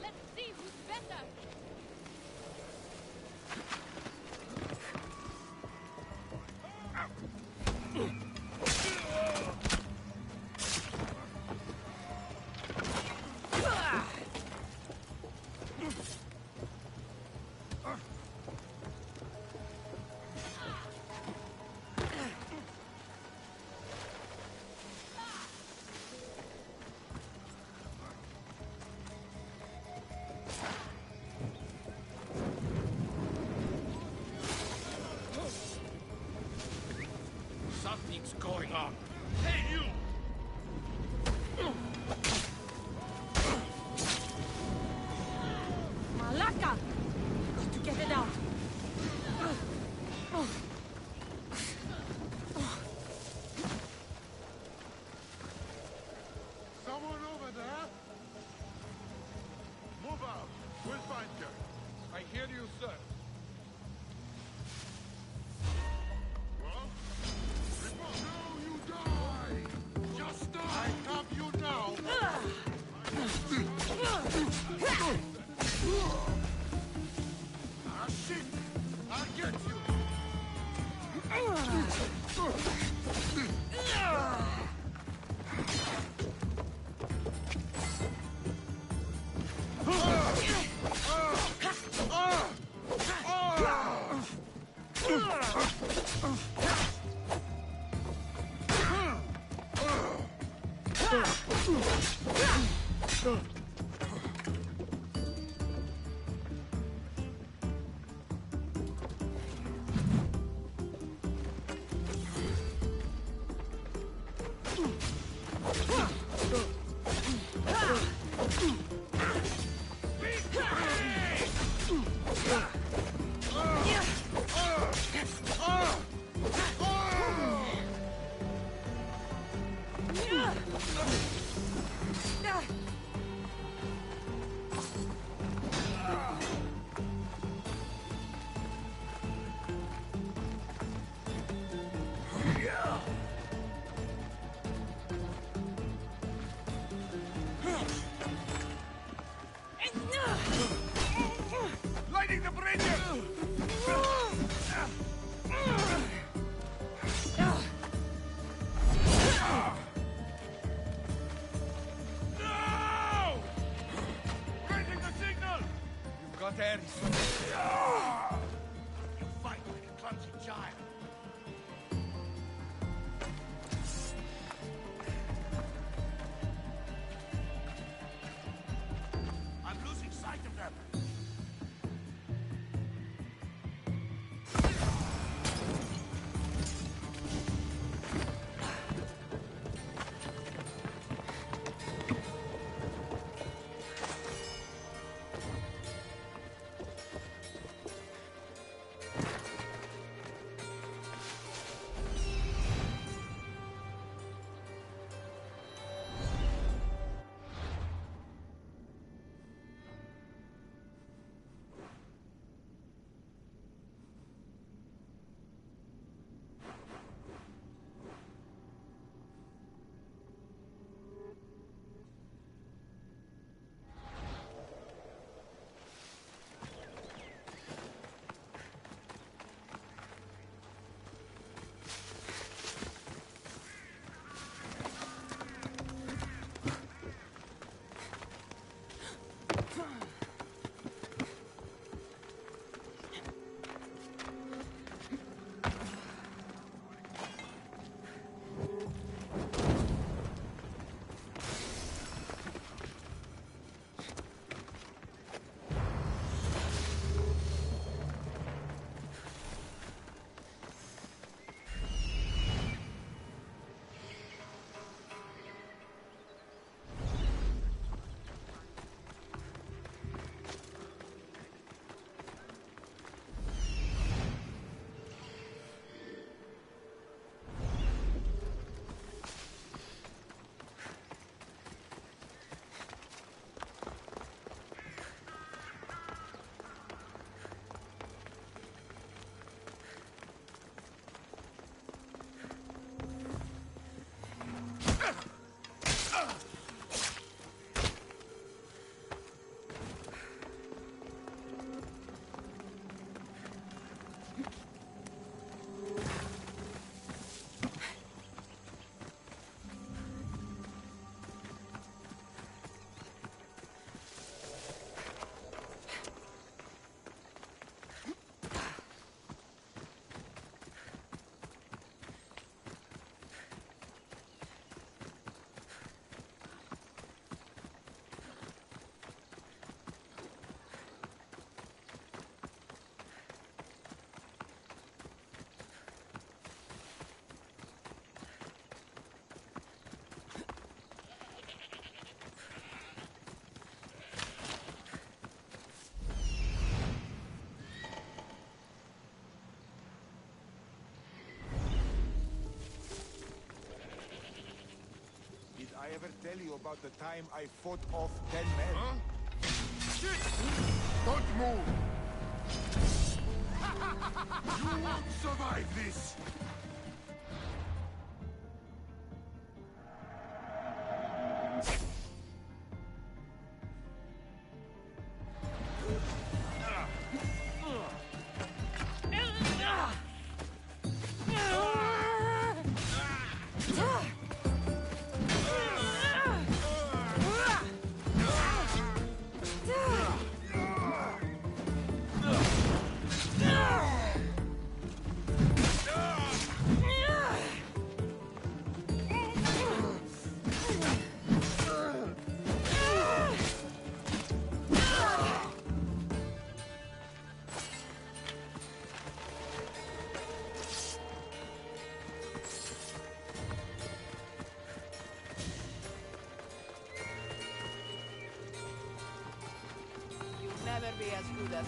Let's see who's better! Something's going on. Hey, you! Malaka! Got to get it out. Someone over there? Move out. We'll find you. I hear you, sir. Well, report. No, you die! Just die! I have you now! Ah, shit! I'll get you! Lighting the bridge! No! Raising the signal! You've got Ares. You fight like a clumsy child. I'm losing sight of them. I ever tell you about the time I fought off 10 men? Huh? Shit! Don't move! You won't survive this! Never be as good as...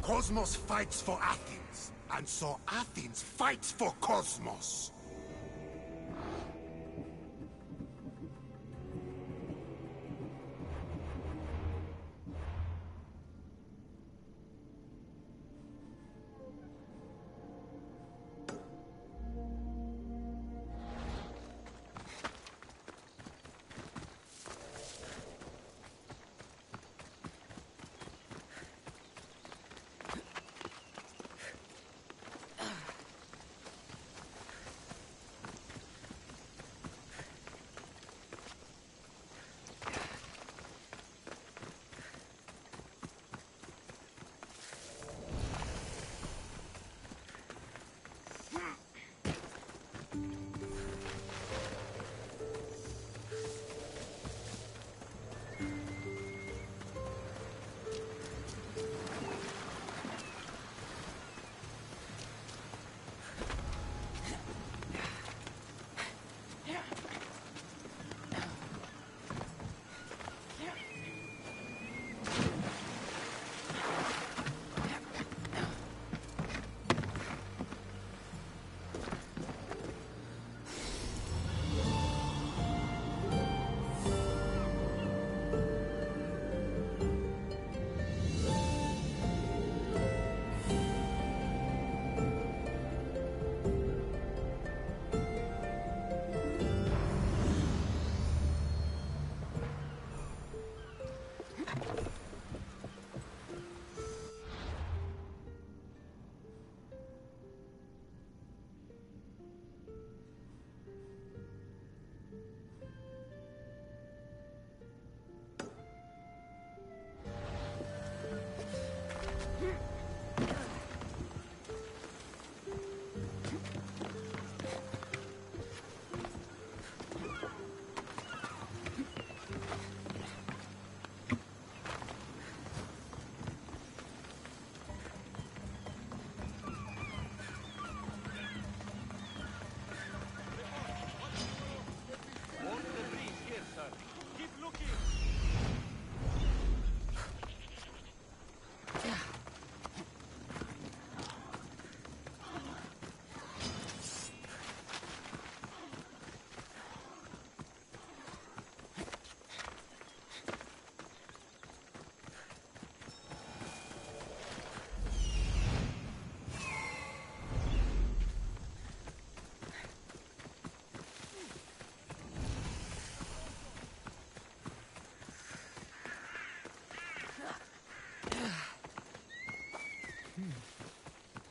Cosmos fights for Athens, and so Athens fights for Cosmos.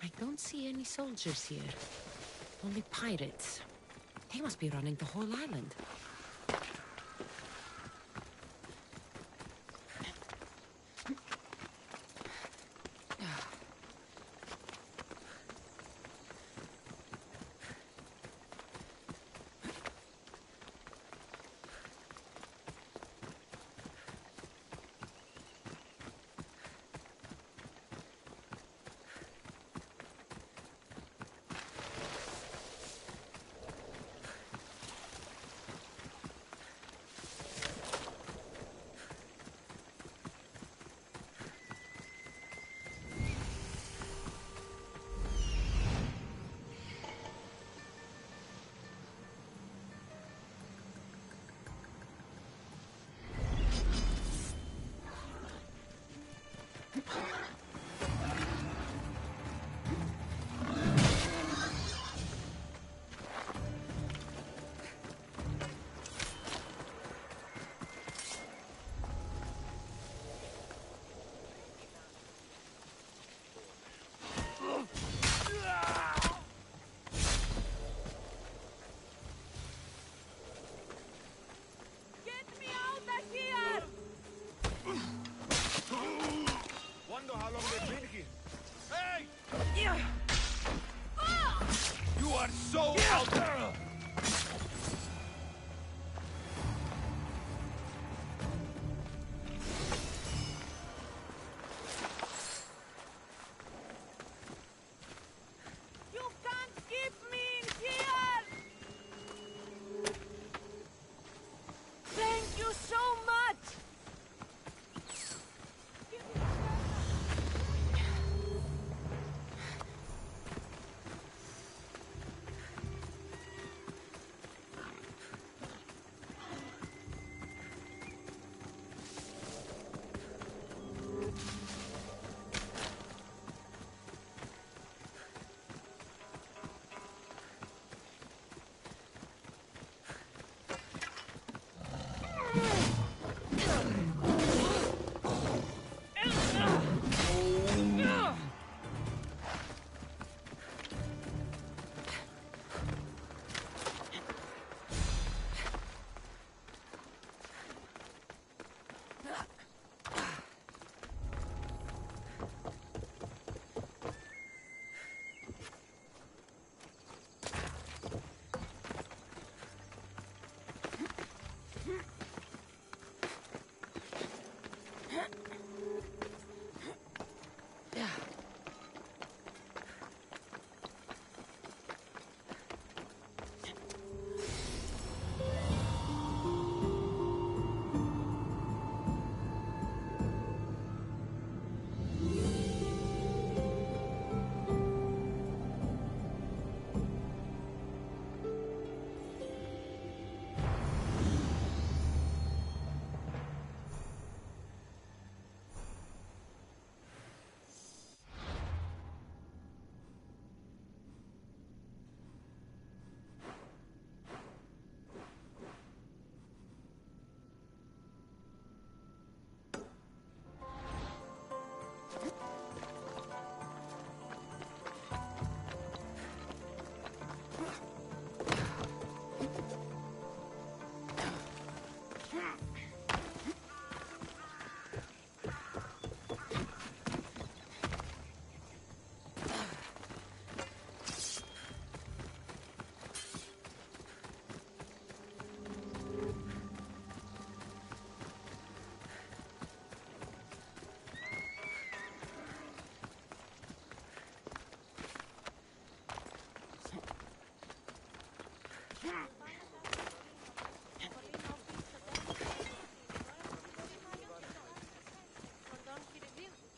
I don't see any soldiers here. Only pirates. They must be running the whole island. are so out. You can't keep me in here! Thank you so much!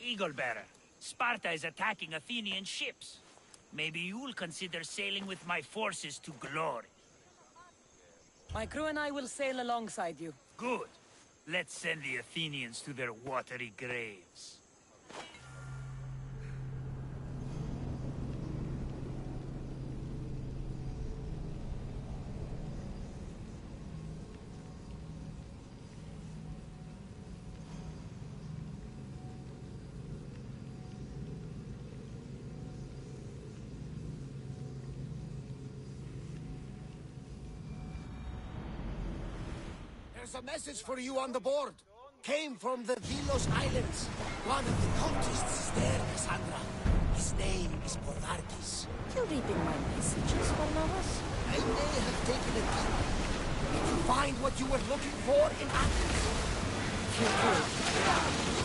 Eagle Bearer, Sparta is attacking Athenian ships. Maybe you'll consider sailing with my forces to glory. My crew and I will sail alongside you. Good. Let's send the Athenians to their watery graves. There's a message for you on the board. Came from the Vilos Islands. One of the cultists is there, Cassandra. His name is Porvarkis. You reading my messages, Barnabas? I may have taken a peek. Did you find what you were looking for in Athens? You did.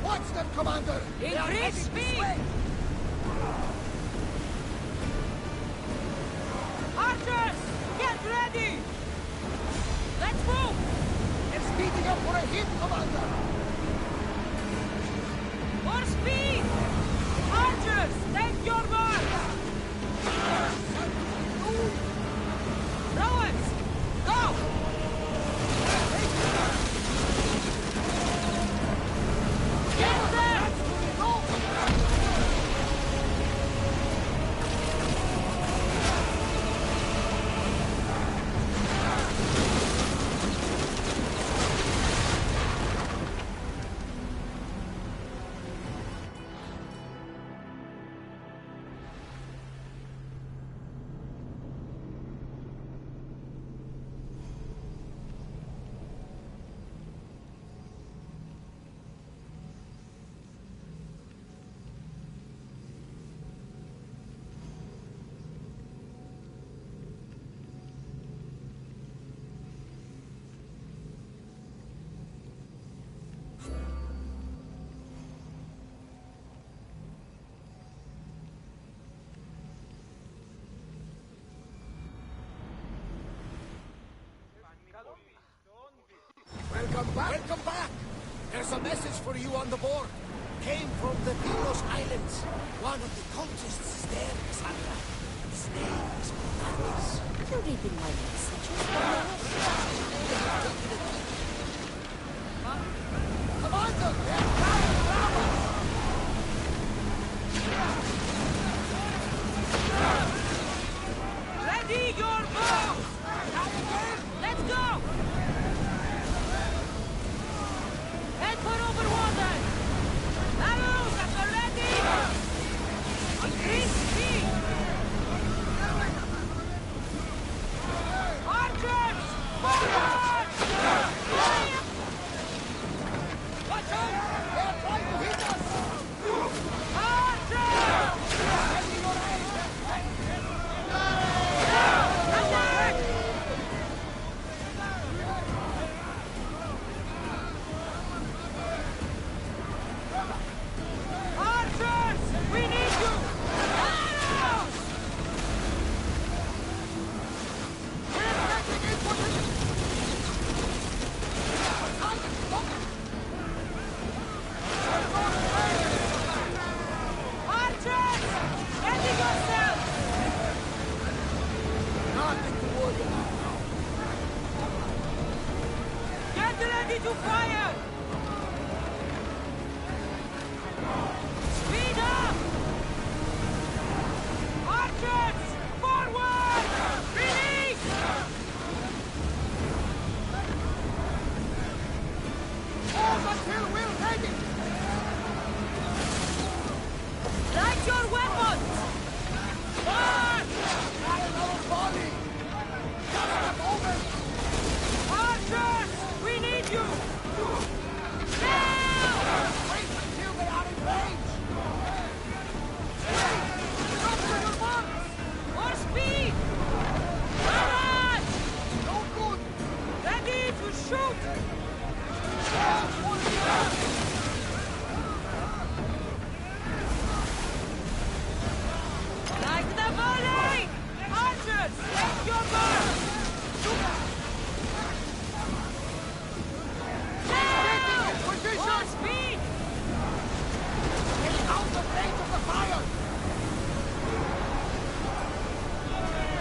Watch them, Commander! Increase speed! Archers! Get ready! Let's move! They're speeding up for a hit, Commander! More speed! Archers, take your mark! Rowers, go! Get there! Welcome back! Welcome back! There's a message for you on the board. Came from the Vilos Islands. One of the cultists is there, Cassandra. His name is Fortnite. You're reading my messages. Commander, they're coming from us! Ready your bow! Let's go! Head for over water! Arrows at the ready! Increase speed! Archers! Forward! Watch out! They're trying to hit us! Archers! Ready your aim! Attack! Archers! We need you! Arrows! We're taking in position! Archers! Ready yourselves! Nothing to worry about now. Get ready to fire! Speed up! Archers! Forward! Release! Hold until we're ready! Light your weapons! March! Try another volley! Just a moment! Archers! We need you! Now! Wait until they are in range! Wait! Stop to your marks! More speed! Barrage! No good! Ready to shoot! Like the volley! Archers, take your mark! Now! More speed! Get out the range of the fire!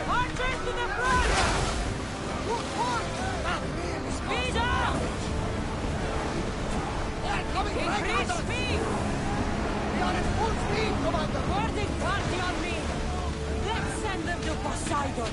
Archers to the front! Good work! That really Speed up! They're coming right at Increase us! speed! We are at full speed, Commander! Boarding party on me! Let's send them to Poseidon!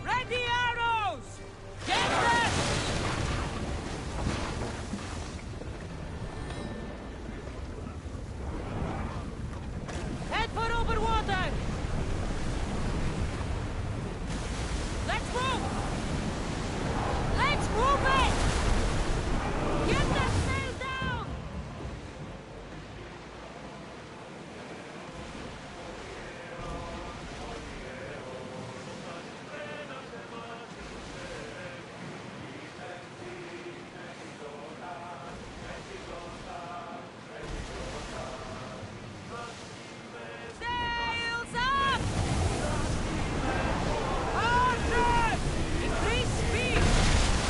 Ready arrows! Get them! Head for over water! Let's move! Let's move it! Get that sail down! Sails up! Harder! Increase speed!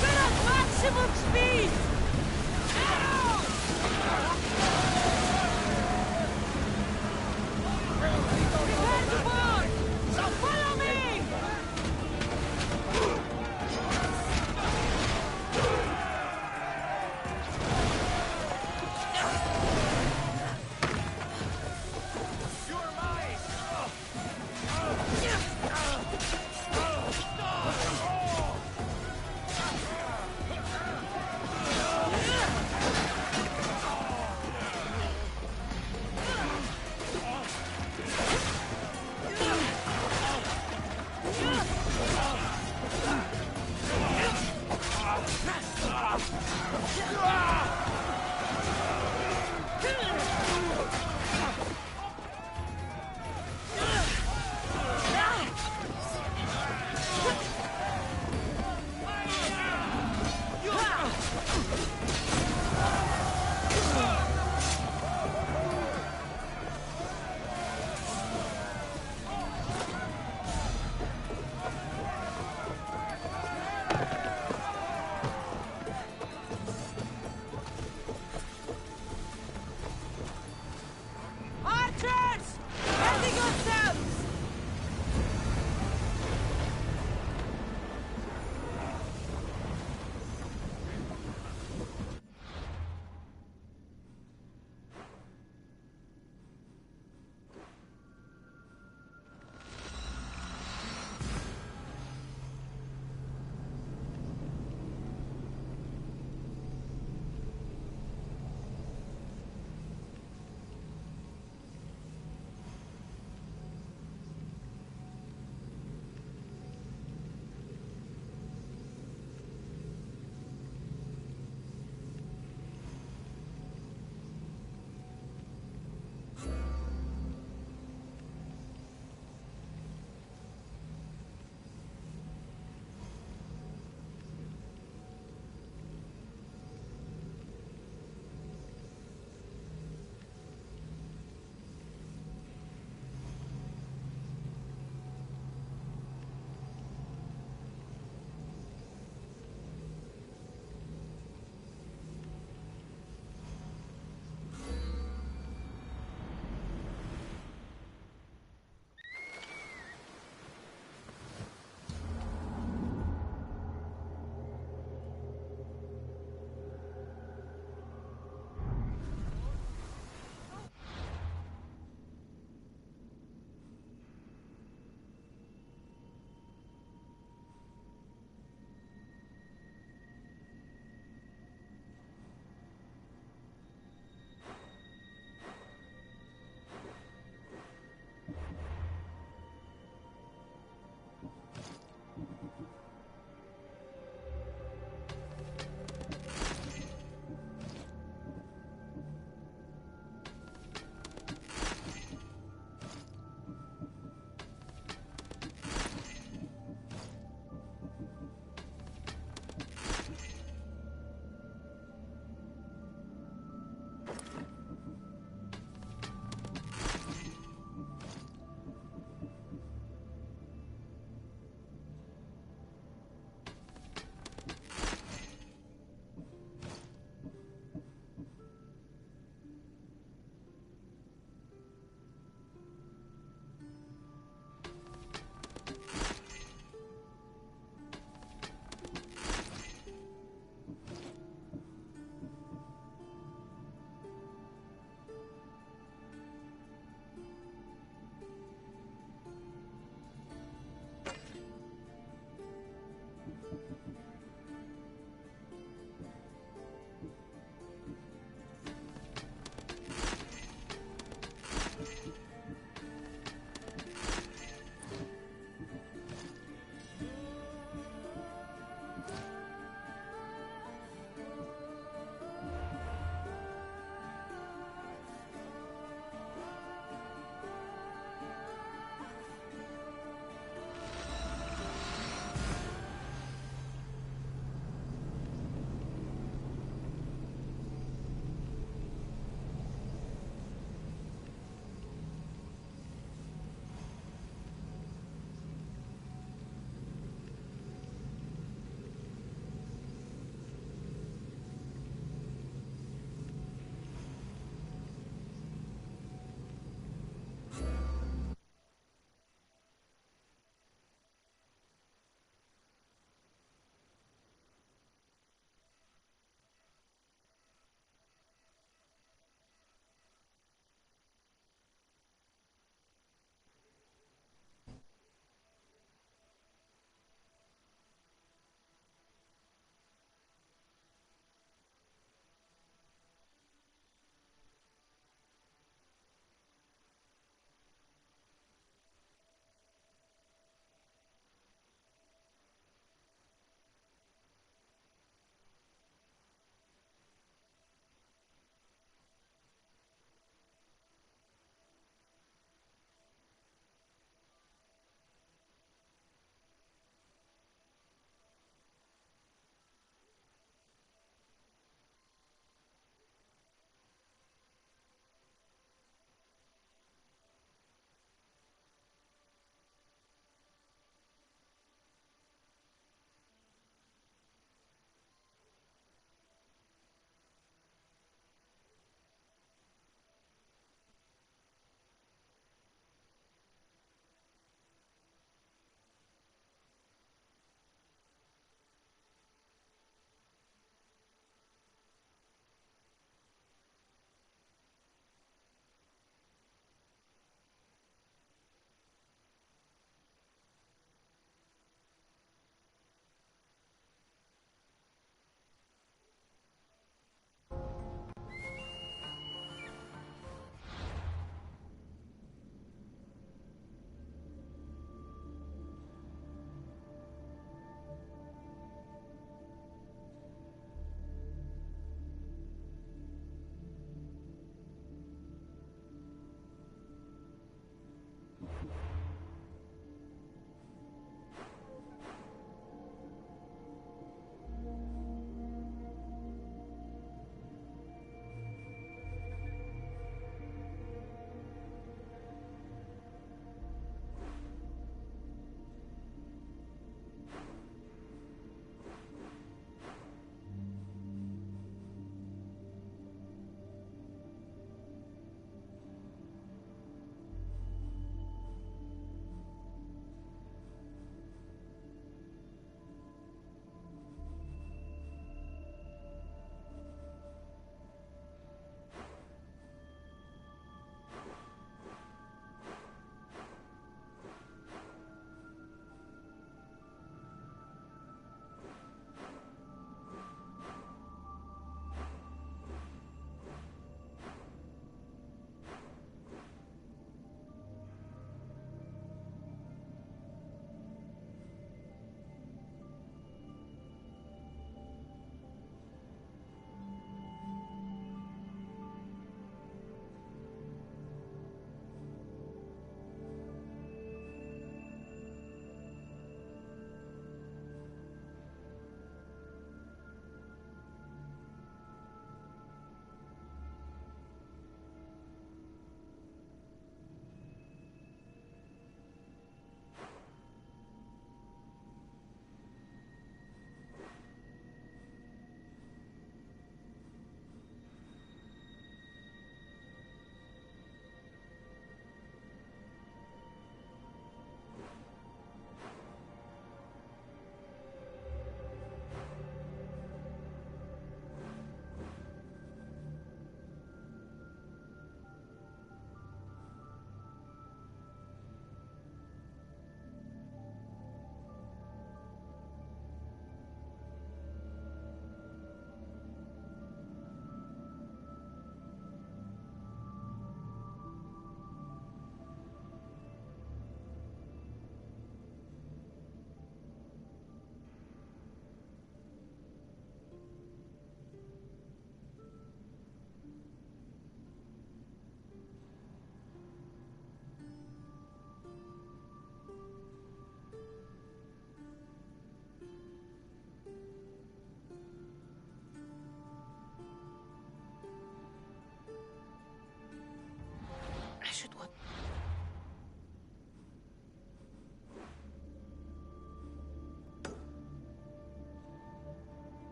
We're at maximum speed! Prepare to board! So follow me!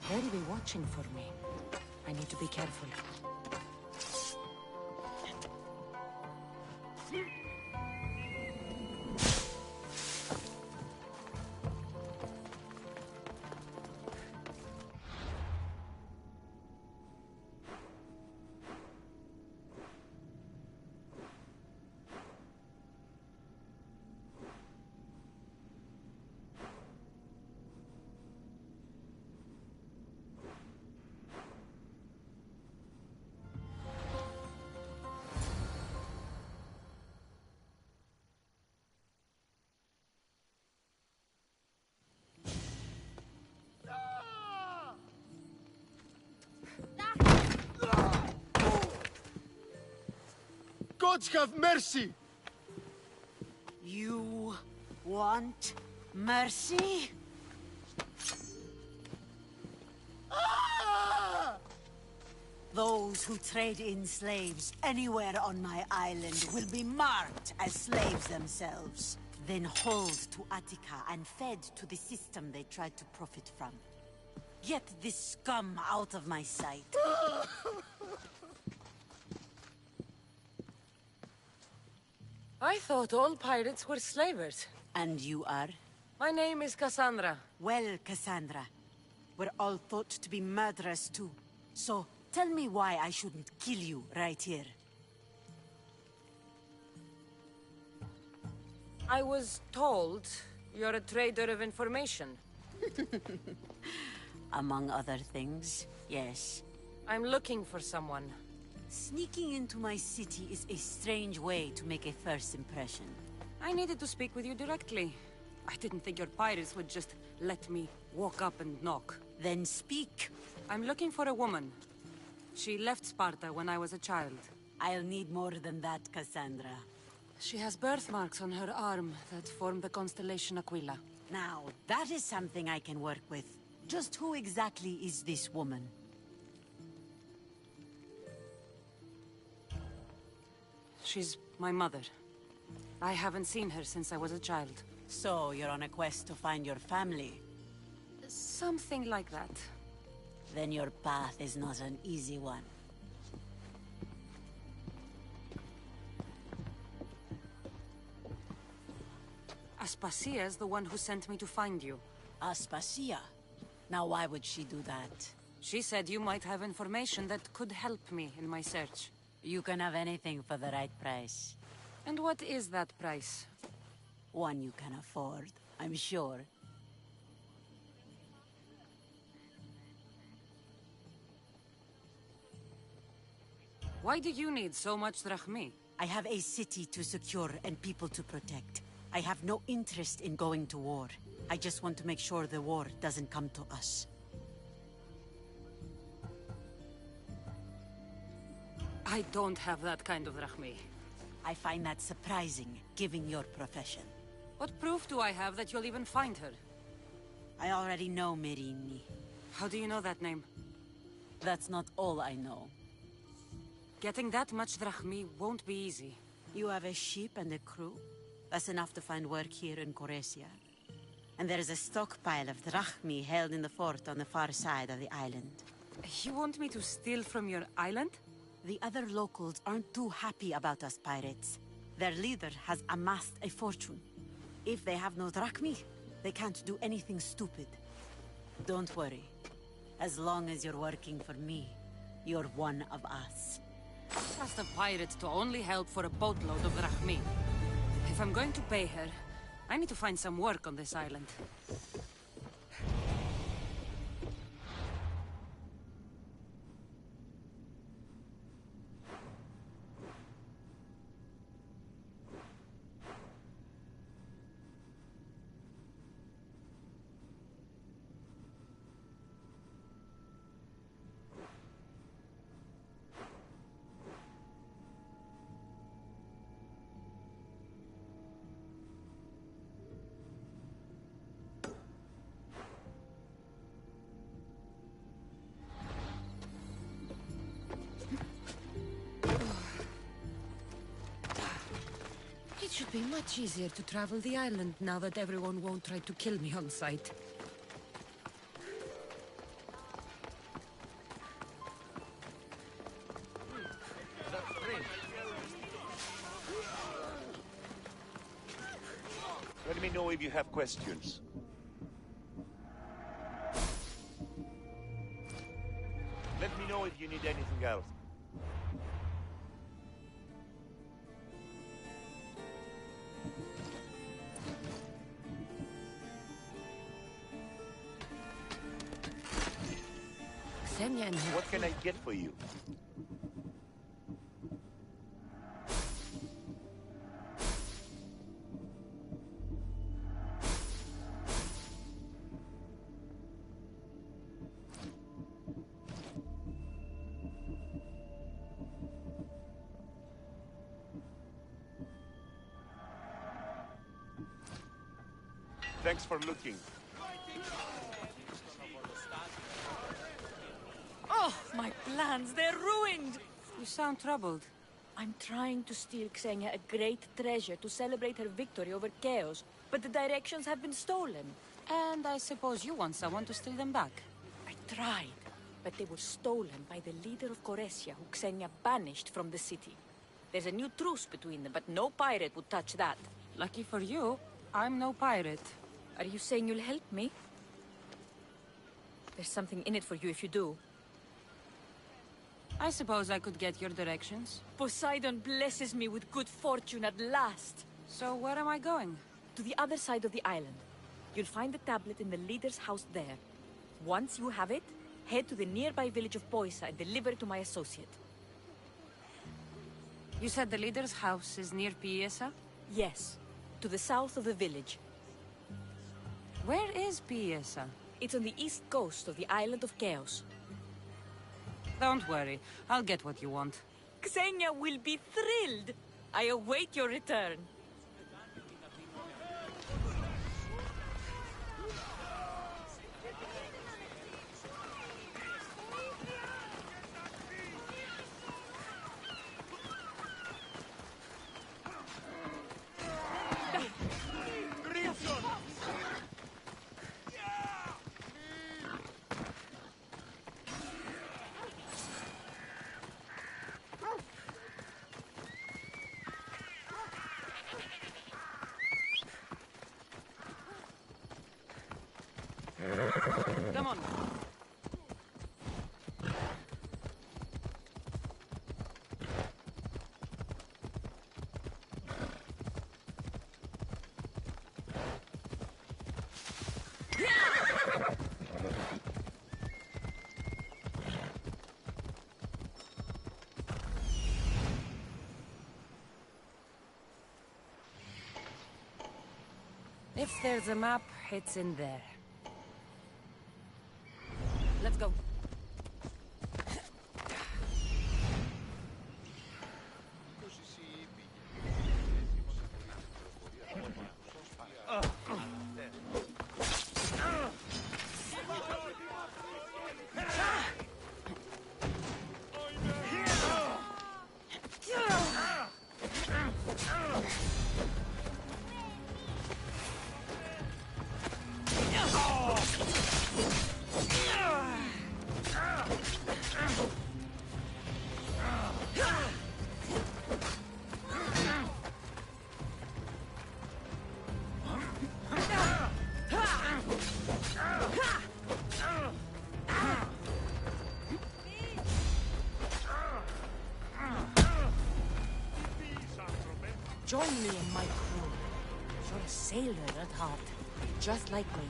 They'll be watching for me. I need to be careful. Gods have mercy! You want mercy? Those who trade in slaves anywhere on my island will be marked as slaves themselves, then hauled to Attica and fed to the system they tried to profit from. Get this scum out of my sight. I thought all pirates were slavers. And you are? My name is Cassandra. Well, Cassandra, we're all thought to be murderers too. So, tell me why I shouldn't kill you right here. I was told you're a trader of information. Among other things, yes. I'm looking for someone. Sneaking into my city is a strange way to make a first impression. I needed to speak with you directly. I didn't think your pirates would just let me walk up and knock. Then speak. I'm looking for a woman. She left Sparta when I was a child. I'll need more than that, Cassandra. She has birthmarks on her arm that form the constellation Aquila. Now, that is something I can work with. Just who exactly is this woman? She's my mother. I haven't seen her since I was a child. So, you're on a quest to find your family? Something like that. Then your path is not an easy one. Aspasia's the one who sent me to find you. Aspasia? Now why would she do that? She said you might have information that could help me in my search. You can have anything for the right price. And what is that price? One you can afford, I'm sure. Why do you need so much drachmi? I have a city to secure and people to protect. I have no interest in going to war. I just want to make sure the war doesn't come to us. I don't have that kind of drachmi. I find that surprising, given your profession. What proof do I have that you'll even find her? I already know Merini. How do you know that name? That's not all I know. Getting that much drachmi won't be easy. You have a ship and a crew? That's enough to find work here in Coresia. And there is a stockpile of drachmi held in the fort on the far side of the island. You want me to steal from your island? The other locals aren't too happy about us pirates. Their leader has amassed a fortune. If they have no drachmi, they can't do anything stupid. Don't worry. As long as you're working for me, you're one of us. Trust a pirate to only help for a boatload of drachmi. If I'm going to pay her, I need to find some work on this island. It should be much easier to travel the island now that everyone won't try to kill me on sight. know if you have questions. Let me know if you need anything else. What can I get for you? Thanks for looking. Oh, my plans, they're ruined! You sound troubled. I'm trying to steal Xenia a great treasure to celebrate her victory over Chaos, but the directions have been stolen. And I suppose you want someone to steal them back. I tried, but they were stolen by the leader of Goresia, who Xenia banished from the city. There's a new truce between them, but no pirate would touch that. Lucky for you, I'm no pirate. Are you saying you'll help me? There's something in it for you if you do. I suppose I could get your directions. Poseidon blesses me with good fortune at last. So where am I going? To the other side of the island. You'll find the tablet in the leader's house there. Once you have it, head to the nearby village of Poisa and deliver it to my associate. You said the leader's house is near Piesa? Yes, to the south of the village. Where is Piesa? It's on the east coast of the island of Chaos. Don't worry, I'll get what you want. Xenia will be thrilled! I await your return. Come on. If there's a map, it's in there. Let's go. Join me in my crew. You're a sailor at heart, just like me.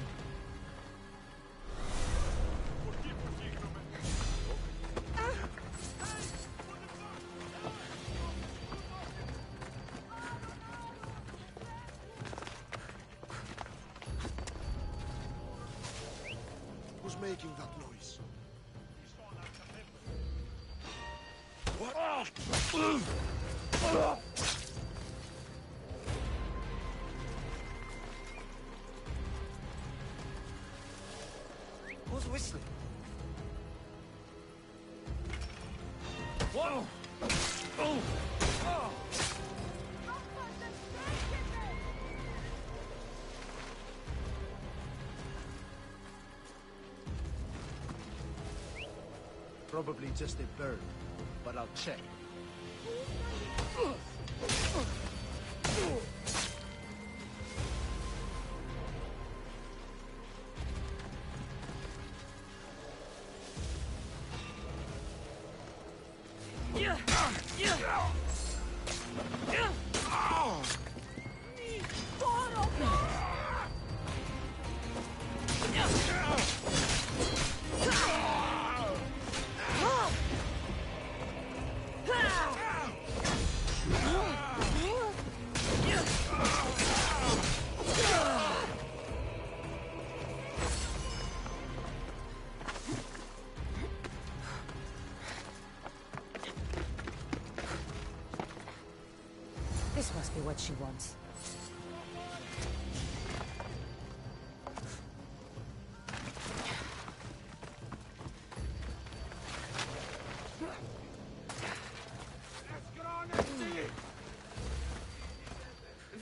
Who's making that noise? Who's whistling? Whoa! Oh! Oh! Probably just a bird, but I'll check. what she wants.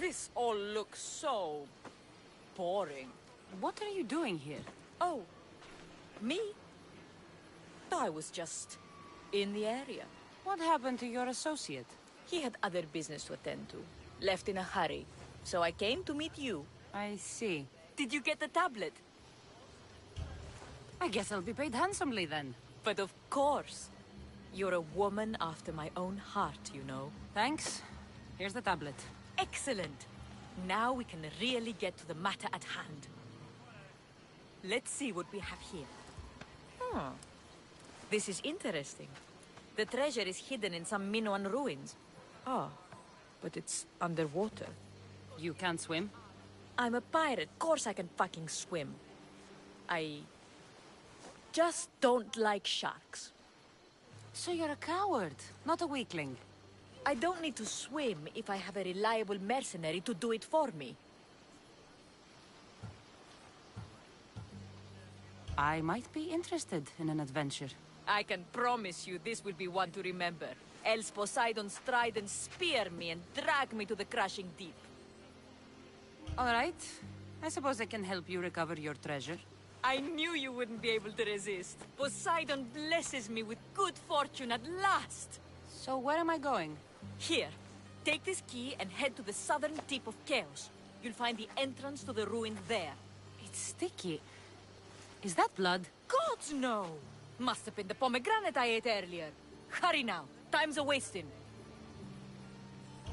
This all looks so boring. What are you doing here? Oh, me? I was just in the area. What happened to your associate? He had other business to attend to. Left in a hurry. So I came to meet you. I see. Did you get the tablet? I guess I'll be paid handsomely then. But of course. You're a woman after my own heart, you know. Thanks. Here's the tablet. Excellent. Now we can really get to the matter at hand. Let's see what we have here. This is interesting. The treasure is hidden in some Minoan ruins. Ah, but it's underwater. You can't swim? I'm a pirate. Of course I can fucking swim. I just don't like sharks. So you're a coward, not a weakling. I don't need to swim if I have a reliable mercenary to do it for me. I might be interested in an adventure. I can promise you this will be one to remember. Else Poseidon's trident spear me and drag me to the crushing deep. All right. I suppose I can help you recover your treasure. I knew you wouldn't be able to resist. Poseidon blesses me with good fortune at last. So where am I going? Here. Take this key and head to the southern tip of Chaos. You'll find the entrance to the ruin there. It's sticky. Is that blood? Gods, no! Must have been the pomegranate I ate earlier. Hurry now. Time's a-wasting.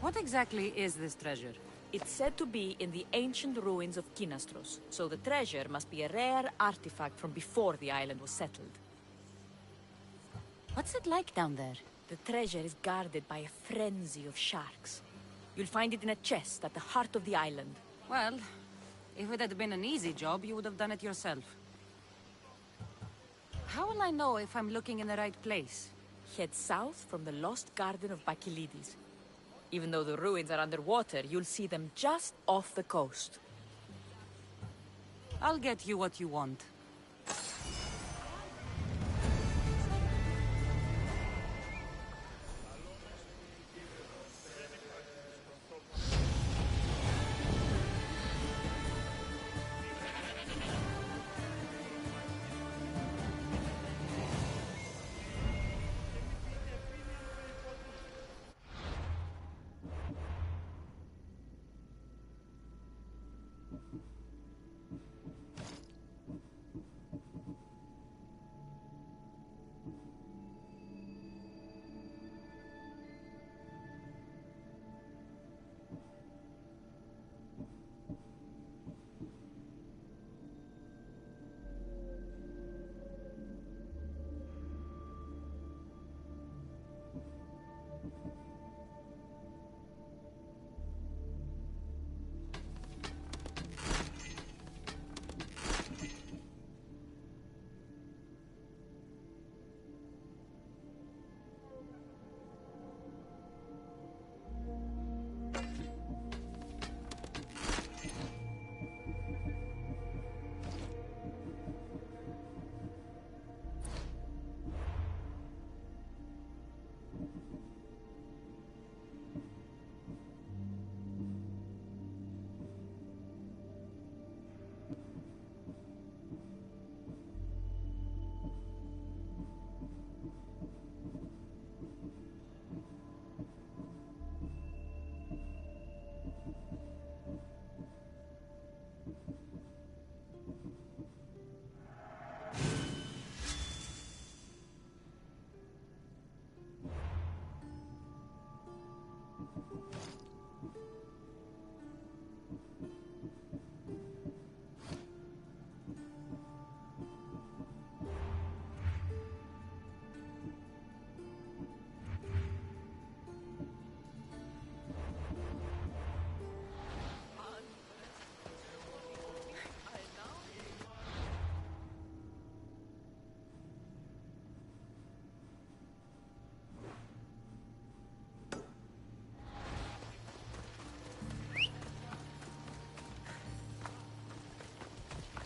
What exactly is this treasure? It's said to be in the ancient ruins of Kinastros, so the treasure must be a rare artifact from before the island was settled. What's it like down there? The treasure is guarded by a frenzy of sharks. You'll find it in a chest at the heart of the island. Well, if it had been an easy job, you would have done it yourself. How will I know if I'm looking in the right place? Head south from the lost garden of Bacchylides. Even though the ruins are underwater, you'll see them just off the coast. I'll get you what you want.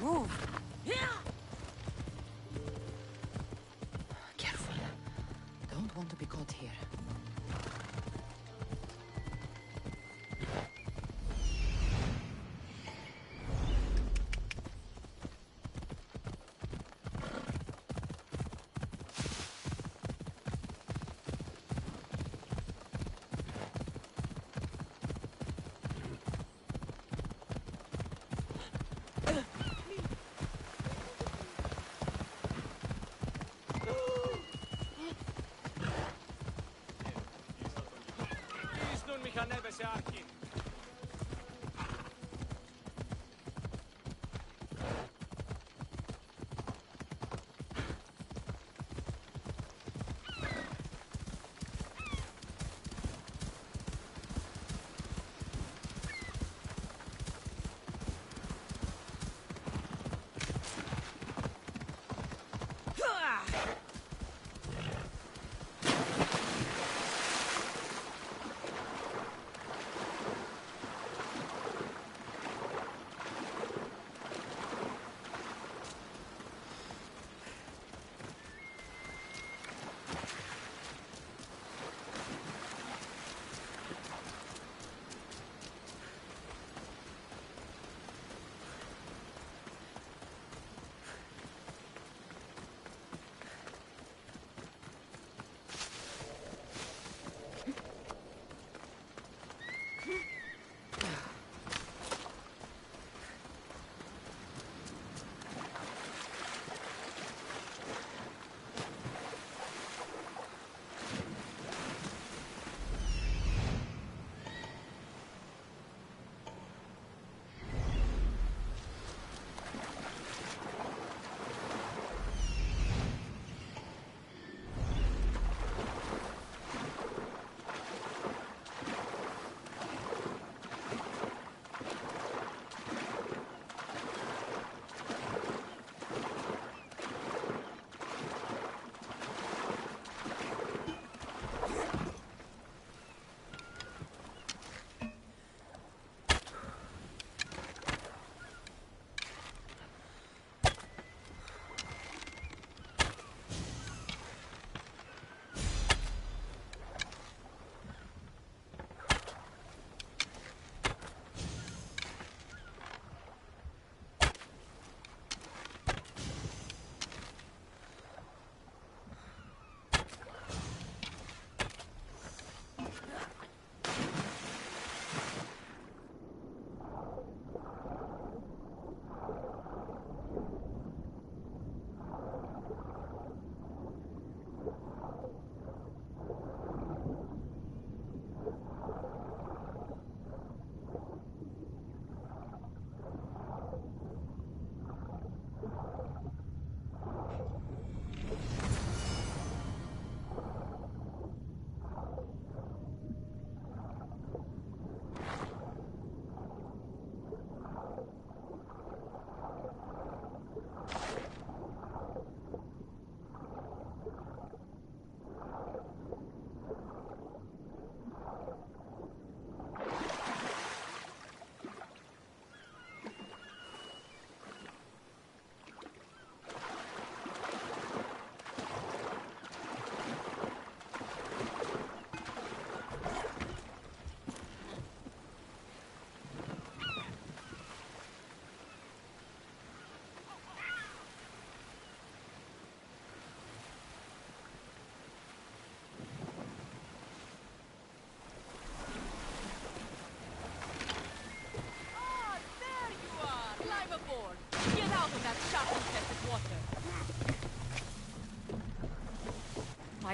Move. Careful. Don't want to be caught here.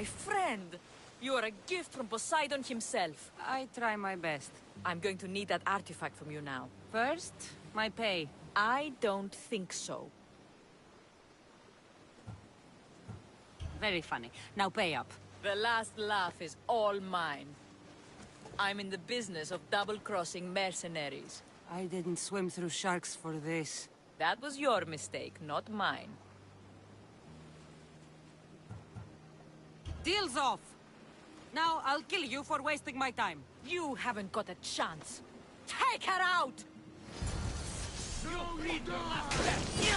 My friend, you are a gift from Poseidon himself. I try my best. I'm going to need that artifact from you now. First, my pay. I don't think so. Very funny. Now pay up. The last laugh is all mine. I'm in the business of double-crossing mercenaries. I didn't swim through sharks for this. That was your mistake, not mine. Deal's off! Now I'll kill you for wasting my time. You haven't got a chance. Take her out! No need to laugh.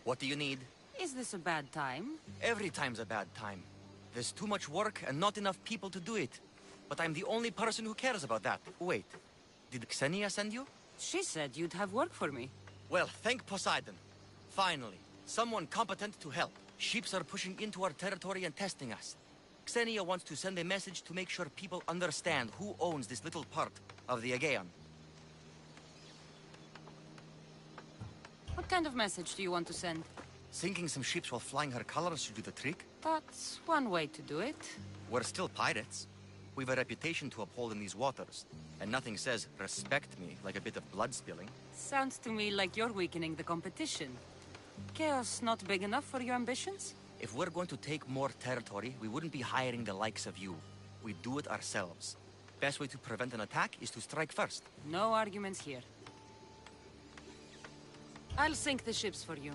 What do you need? Is this a bad time? Every time's a bad time. There's too much work and not enough people to do it. But I'm the only person who cares about that. Wait, did Xenia send you? She said you'd have work for me. Well, thank Poseidon. Finally, someone competent to help. Ships are pushing into our territory and testing us. Xenia wants to send a message to make sure people understand who owns this little part of the Aegean. What kind of message do you want to send? Sinking some ships while flying her colors should do the trick. That's one way to do it. We're still pirates. We've a reputation to uphold in these waters. And nothing says respect me like a bit of blood spilling. Sounds to me like you're weakening the competition. Chaos not big enough for your ambitions? If we're going to take more territory, we wouldn't be hiring the likes of you. We'd do it ourselves. Best way to prevent an attack is to strike first. No arguments here. I'll sink the ships for you.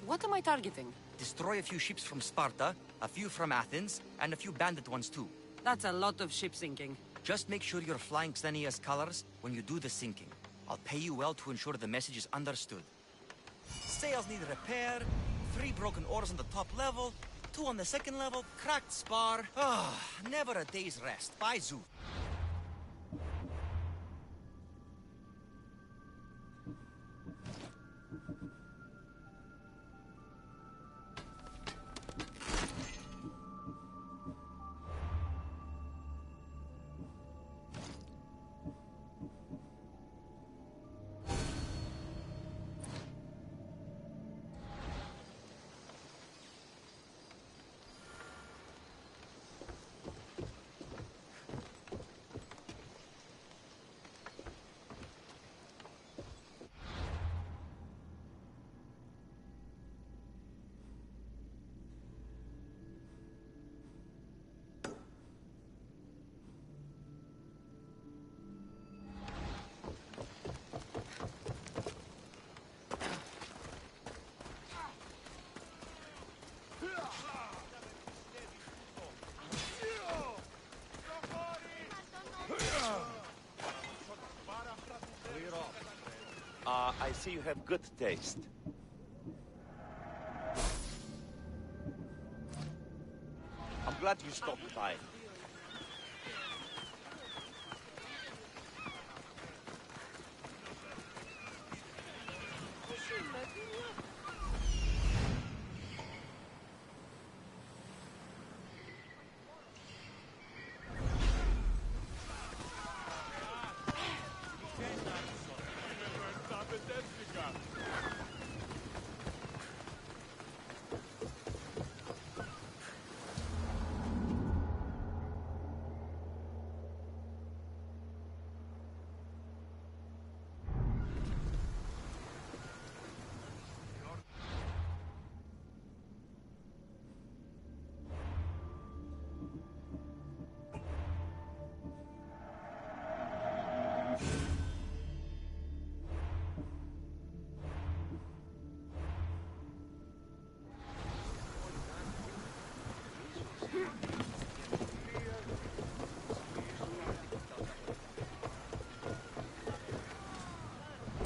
What am I targeting? Destroy a few ships from Sparta, a few from Athens, and a few bandit ones too. That's a lot of ship sinking. Just make sure you're flying Xenia's colors when you do the sinking. I'll pay you well to ensure the message is understood. Sails need repair, 3 broken oars on the top level, 2 on the second level, cracked spar. Never a day's rest. Bye, Zoo. I see you have good taste. I'm glad you stopped by.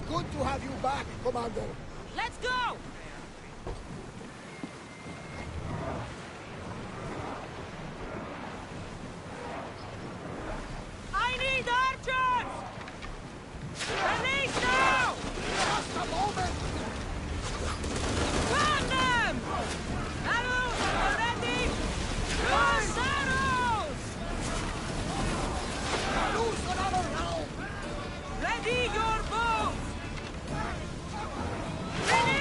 Good to have you back, Commander. Let's go! I need archers! Release now! Just a moment! Burn them! Arrows are ready! Use arrows! Use another round! Ready your bows! Ready!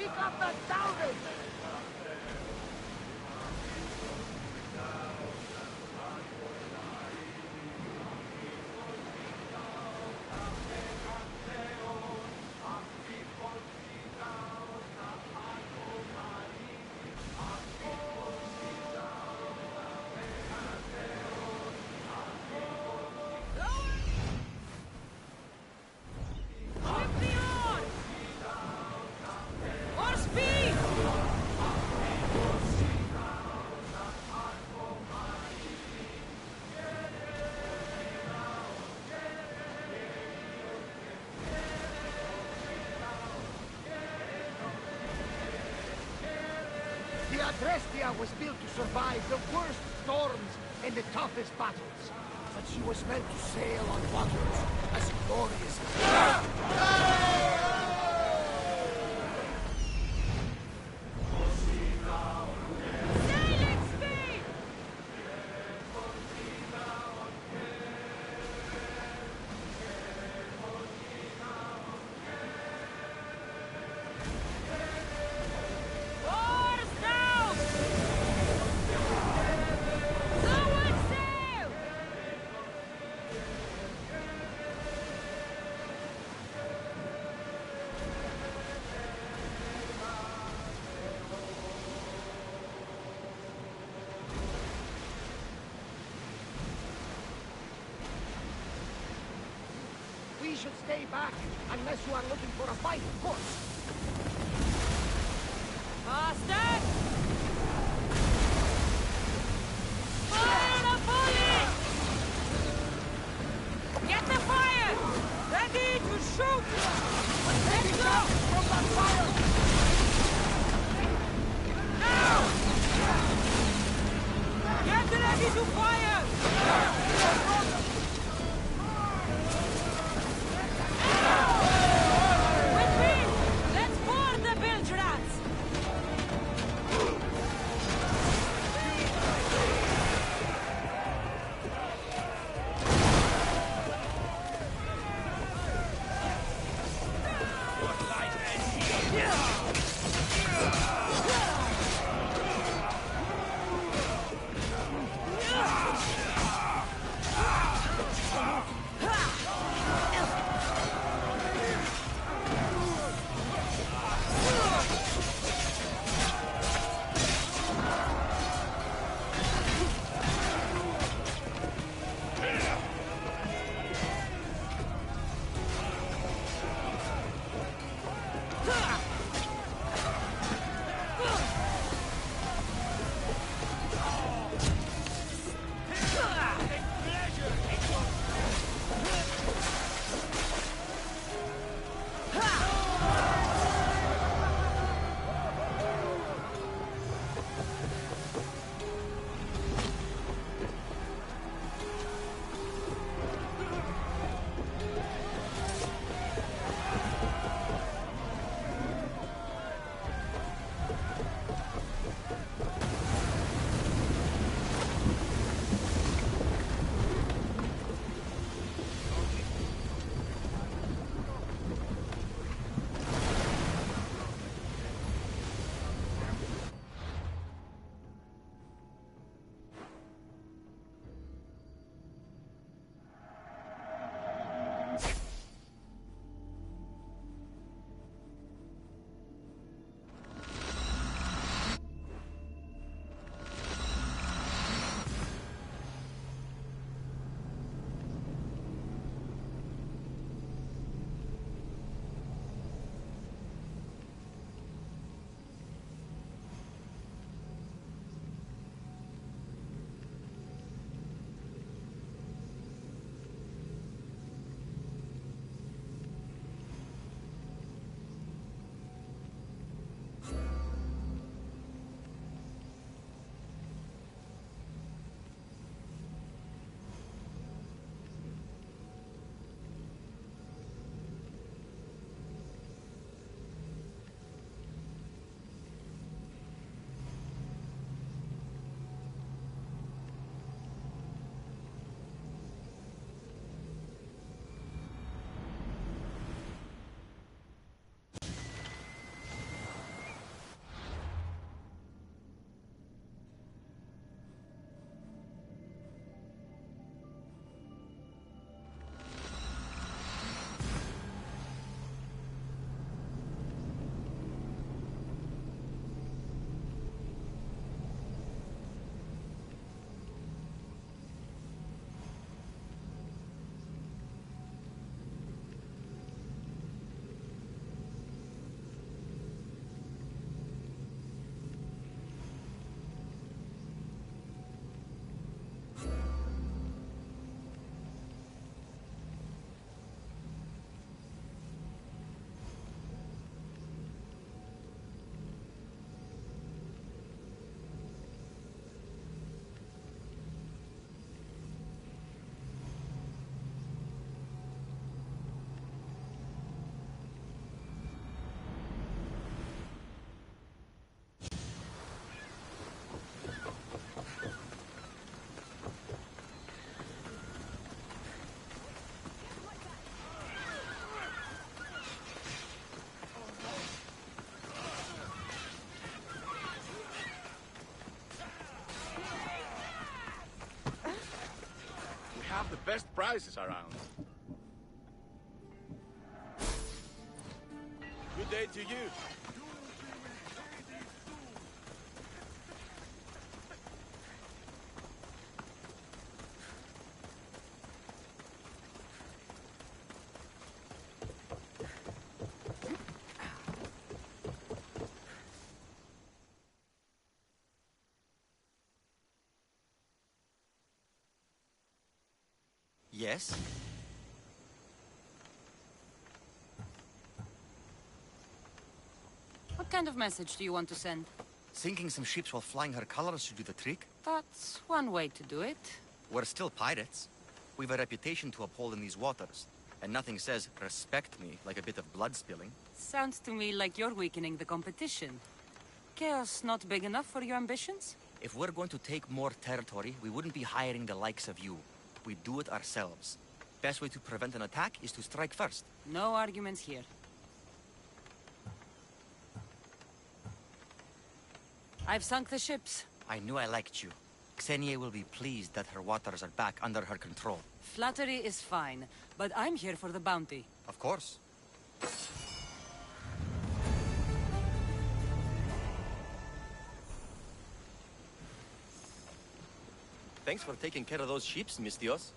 Pick up that salvage! Drestia was built to survive the worst storms and the toughest battles. But she was meant to sail on waters as glorious as... We should stay back, unless you are looking for a fight, of course. Faster! Fire the bullet! Get the fire! Ready to shoot! Let's go! From that fire! Now! Get ready to fire! Let's board the bilge rats! best prizes around. Good day to you. Yes? What kind of message do you want to send? Sinking some ships while flying her colors should do the trick. That's one way to do it. We're still pirates. We've a reputation to uphold in these waters. And nothing says, respect me, like a bit of blood spilling. Sounds to me like you're weakening the competition. Chaos not big enough for your ambitions? If we're going to take more territory, we wouldn't be hiring the likes of you. We do it ourselves. Best way to prevent an attack is to strike first. No arguments here. I've sunk the ships. I knew I liked you. Xenia will be pleased that her waters are back under her control. Flattery is fine, but I'm here for the bounty. Of course. Thanks for taking care of those ships, Mistios.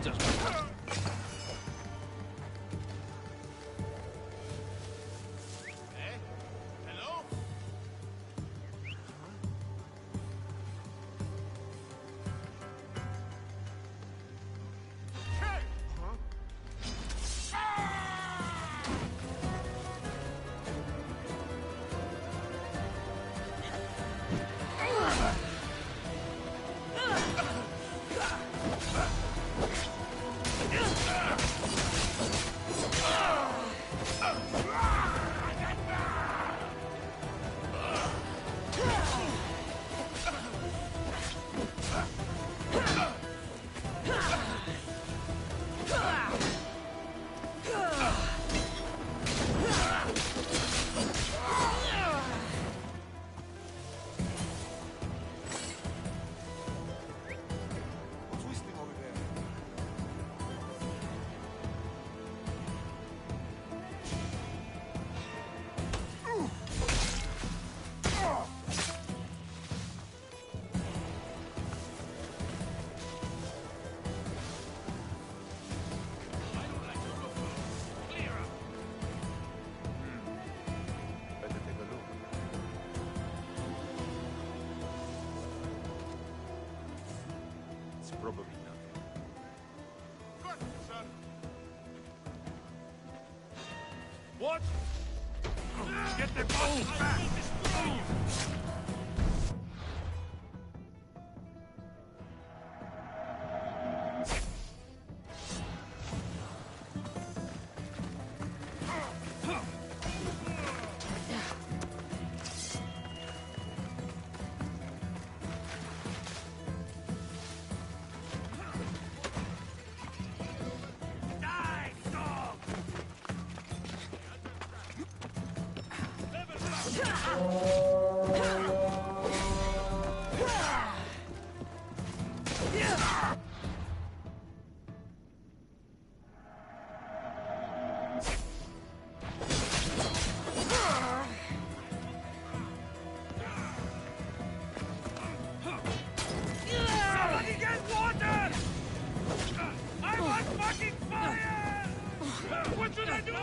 just... Probably not. Good, son. What? Get the bones back! Somebody get water! I want fucking fire! What should I do?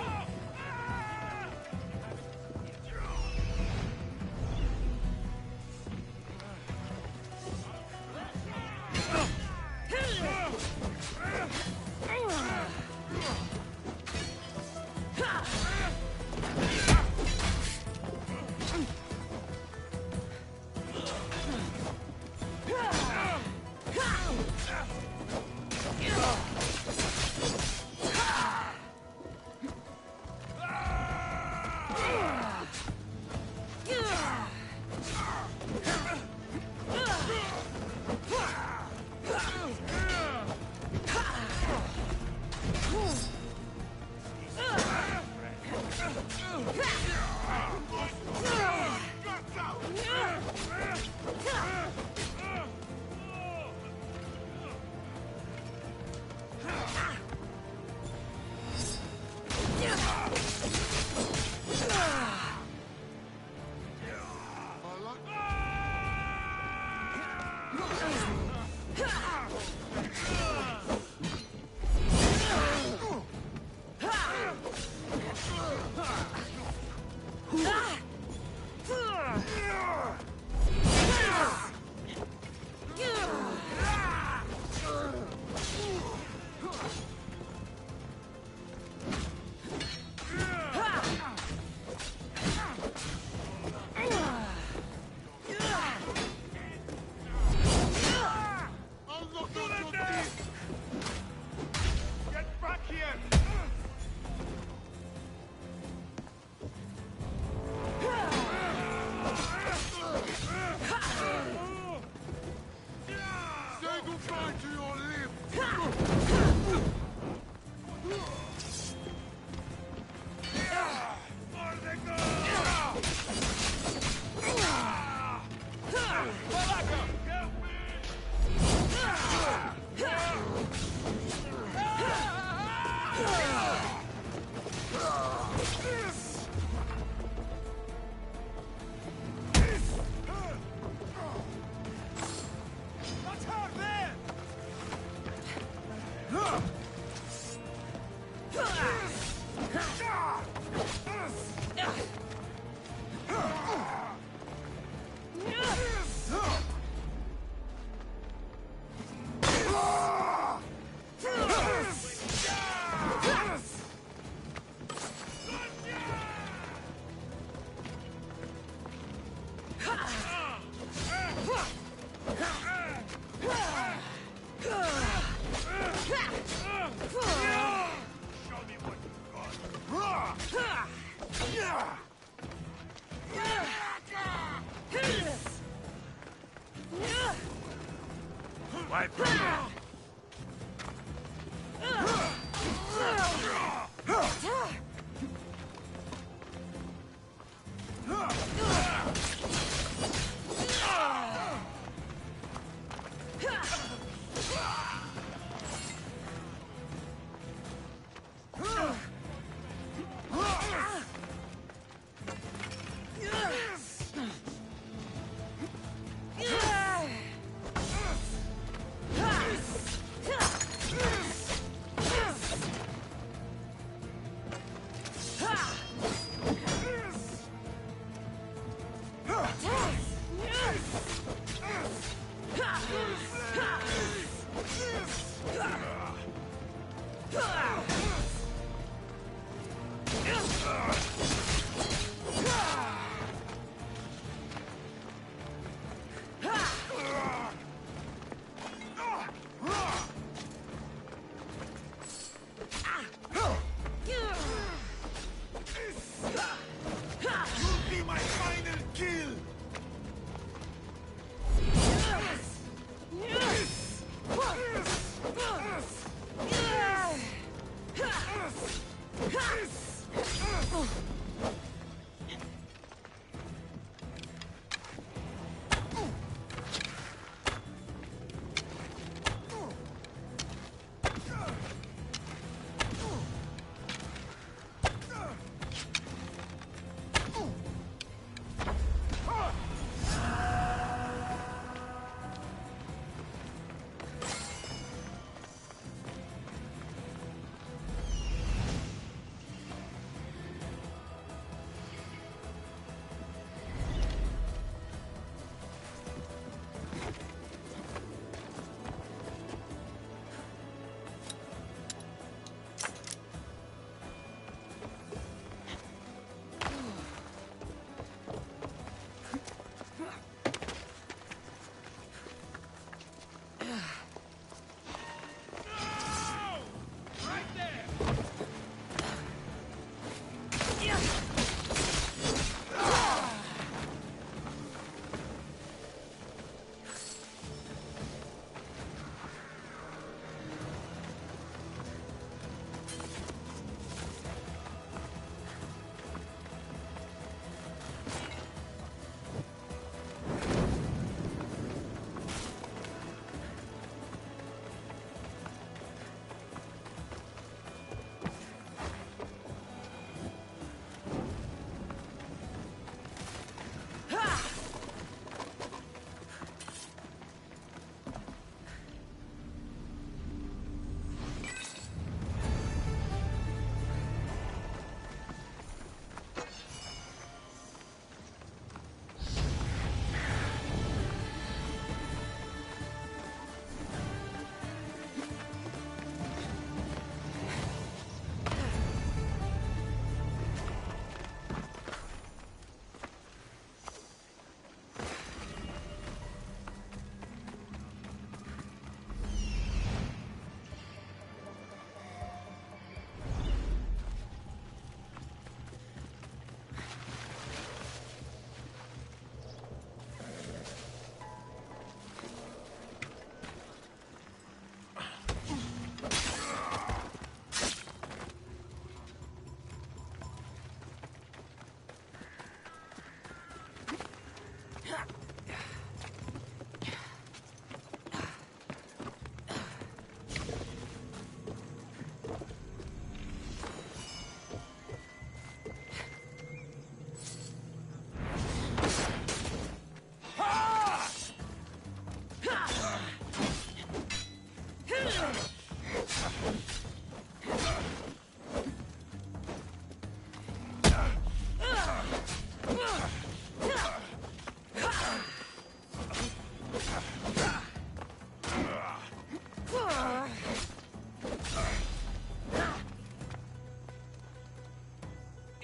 Why?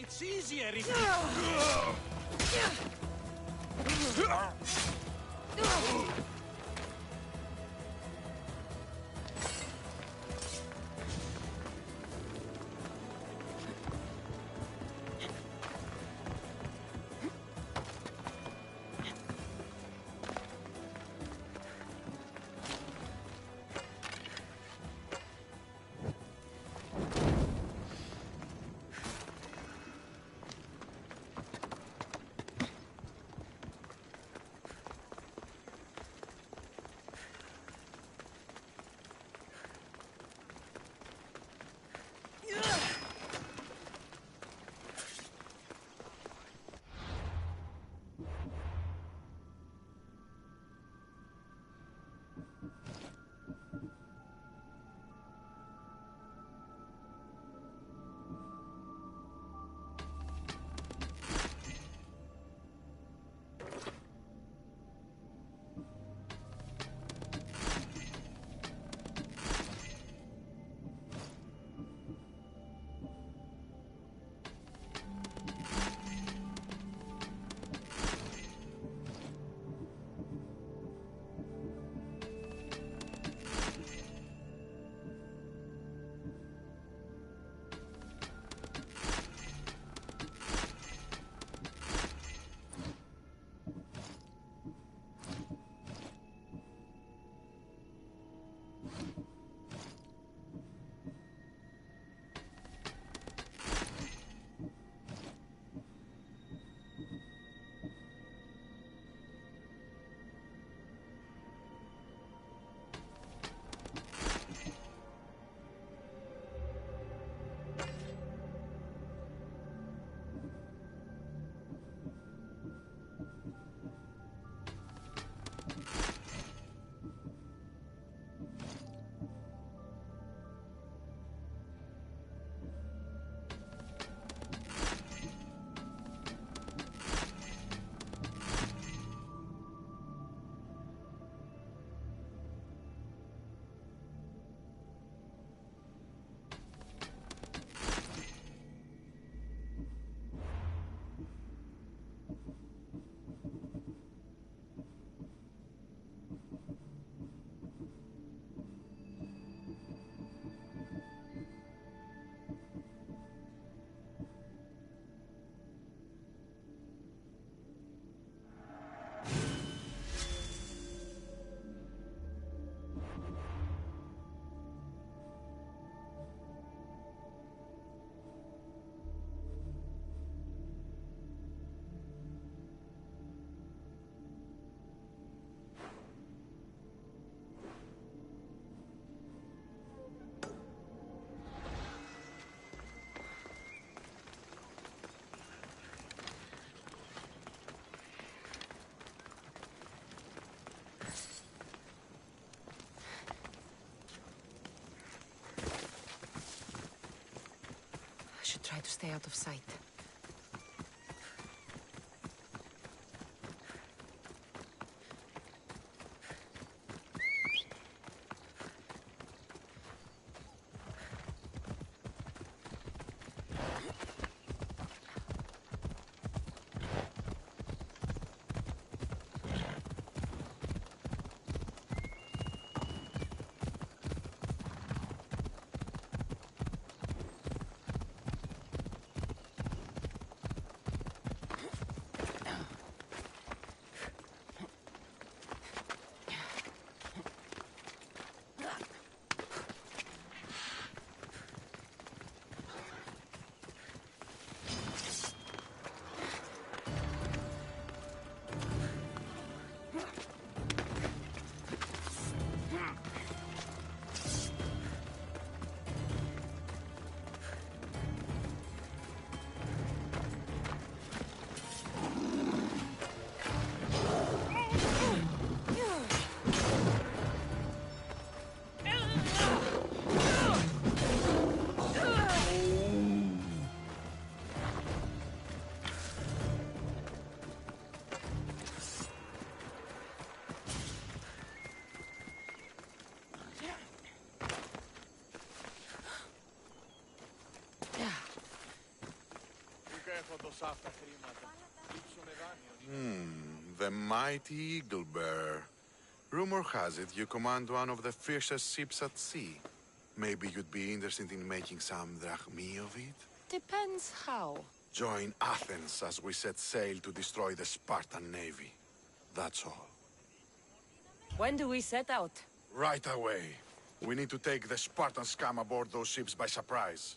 It's easier if try to stay out of sight. The mighty Eagle Bearer. Rumor has it you command one of the fiercest ships at sea. Maybe you'd be interested in making some drachmi of it? Depends how. Join Athens as we set sail to destroy the Spartan navy. That's all. When do we set out? Right away. We need to take the Spartan scum aboard those ships by surprise.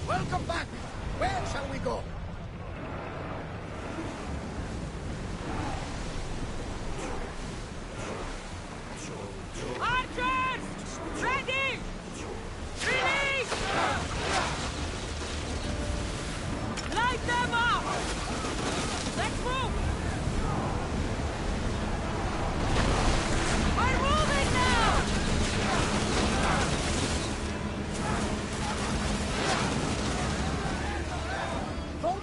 Welcome back! Where shall we go? Archers! Ready! Release! Light them up! Let's move! We're moving now! Those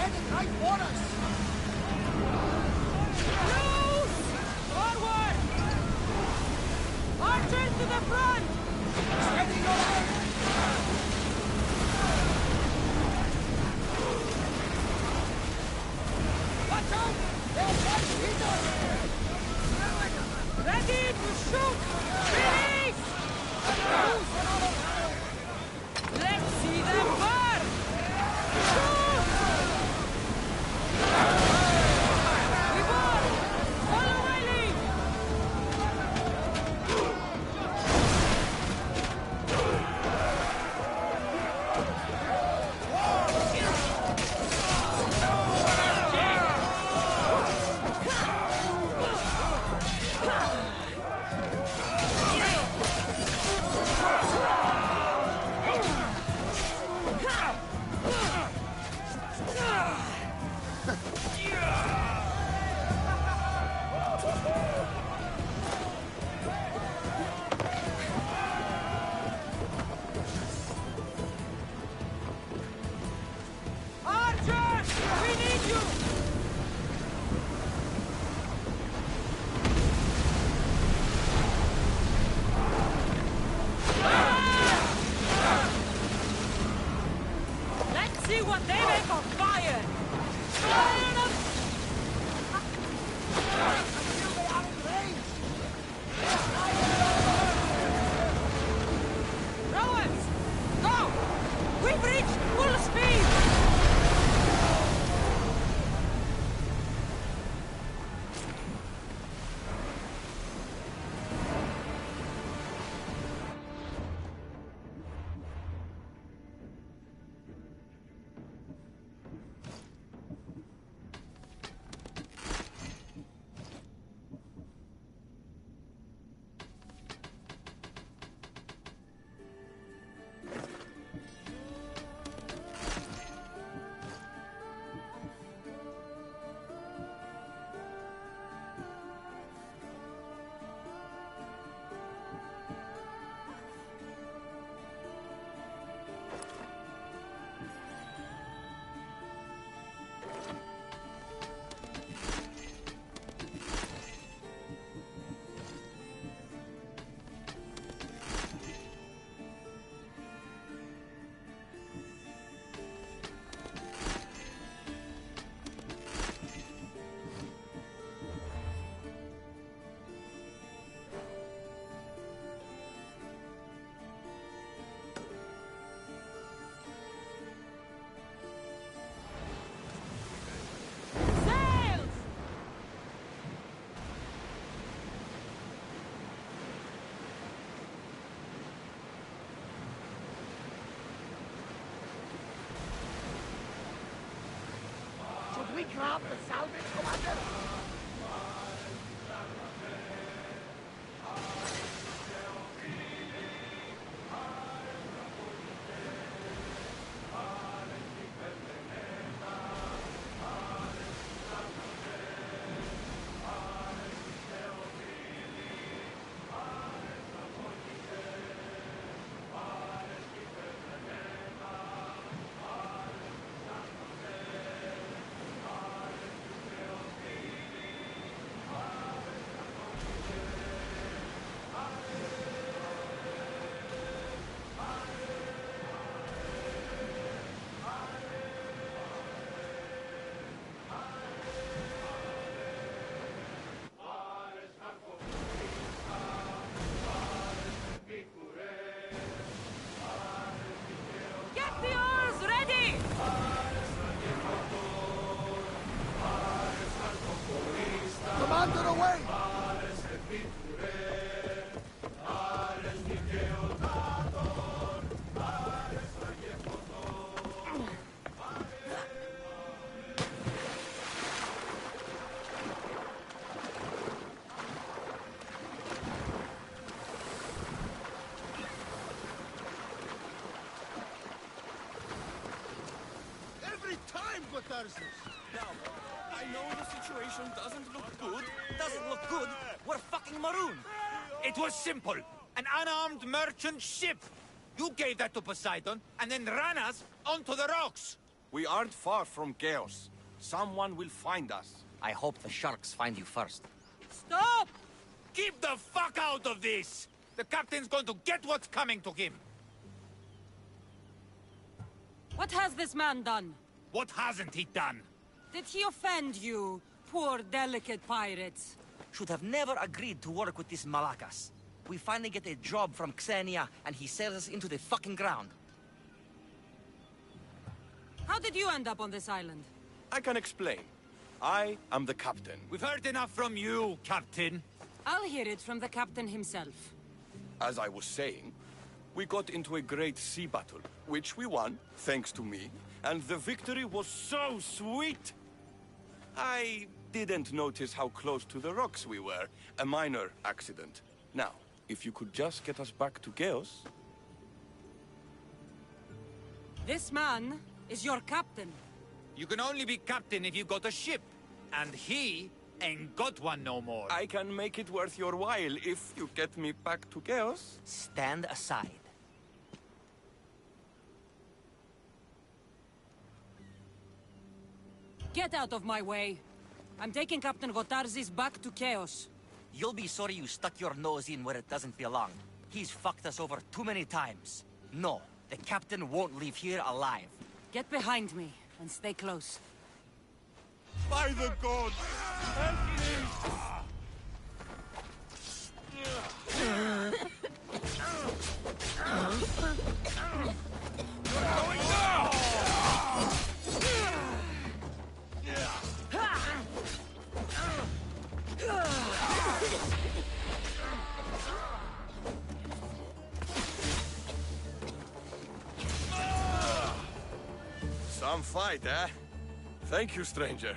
headed right for us! Forward! Archers to the front! Steady your hand! Watch out! They'll fight Peter! Ready to shoot! Finish! Let's see them burn! Shoot! We won! Follow my lead! Archers! We need you! Let's see what they make of fire! Fire them! Until they are in range! Rowers! Go! We've reached full speed! Sails! Should we grab the salvage, Commander? Get the oars ready! Commander, away! Every time, Guatarzes! Now, I know the situation doesn't look good. Doesn't look good. We're fucking marooned. It was simple. An unarmed merchant ship. You gave that to Poseidon, and then ran us onto the rocks. We aren't far from chaos. Someone will find us. I hope the sharks find you first. Stop! Keep the fuck out of this! The captain's going to get what's coming to him. What has this man done? What hasn't he done? Did he offend you, poor delicate pirates? Should have never agreed to work with this Malakas. We finally get a job from Xenia, and he sells us into the fucking ground. How did you end up on this island? I can explain. I am the captain. We've heard enough from you, Captain. I'll hear it from the captain himself. As I was saying, we got into a great sea battle, which we won, thanks to me, and the victory was so sweet. I didn't notice how close to the rocks we were. A minor accident. Now, if you could just get us back to Chaos... This man is your captain. You can only be captain if you got a ship. And he ain't got one no more. I can make it worth your while if you get me back to Chaos. Stand aside. Get out of my way. I'm taking Captain Gotarzis back to Chaos. You'll be sorry you stuck your nose in where it doesn't belong. He's fucked us over too many times. No, the captain won't leave here alive. Get behind me and stay close. By the gods! Help Some fight, eh? Thank you, stranger.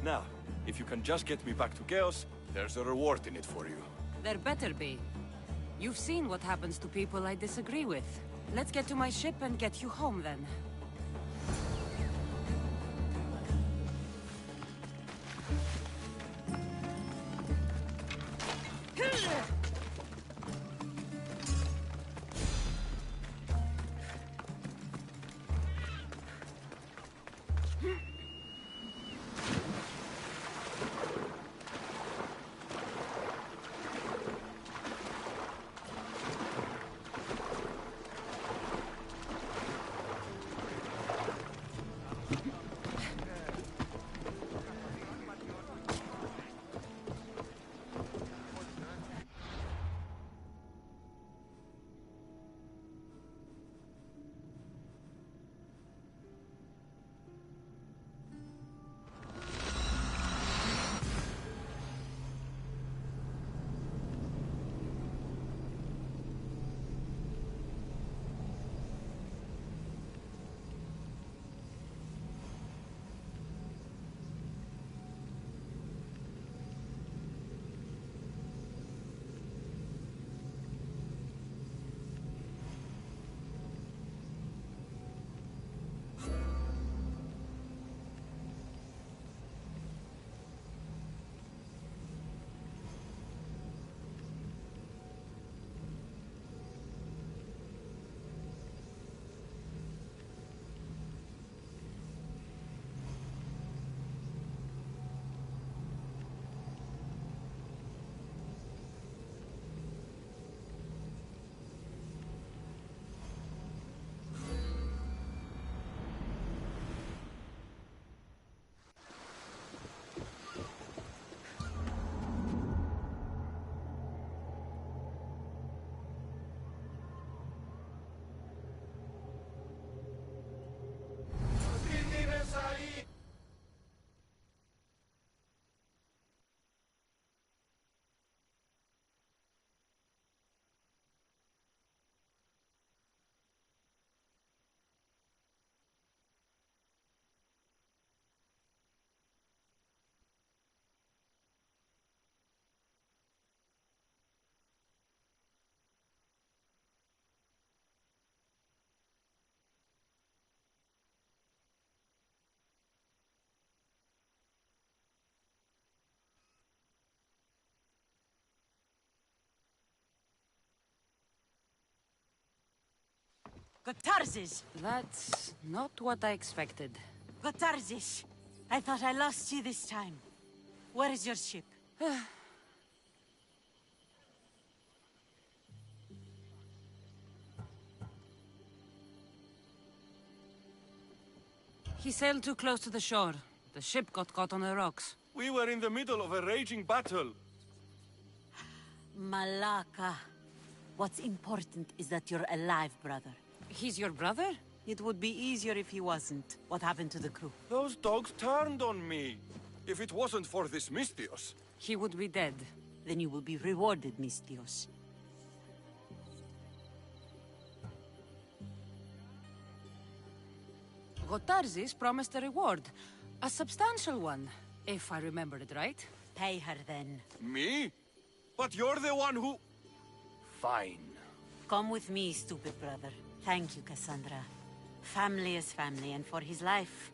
Now, if you can just get me back to Chaos, there's a reward in it for you. There better be. You've seen what happens to people I disagree with. Let's get to my ship and get you home, then. Gotarzes! That's not what I expected. Gotarzes! I thought I lost you this time. Where is your ship? He sailed too close to the shore. The ship got caught on the rocks. We were in the middle of a raging battle. Malaka. What's important is that you're alive, brother. He's your brother? It would be easier if he wasn't. What happened to the crew? Those dogs turned on me. If it wasn't for this Mystios... He would be dead. Then you will be rewarded, Mystios. Gotarzes promised a reward. A substantial one, if I remember it right. Pay her then. Me? But you're the one who... Fine. Come with me, stupid brother. Thank you, Cassandra. Family is family, and for his life,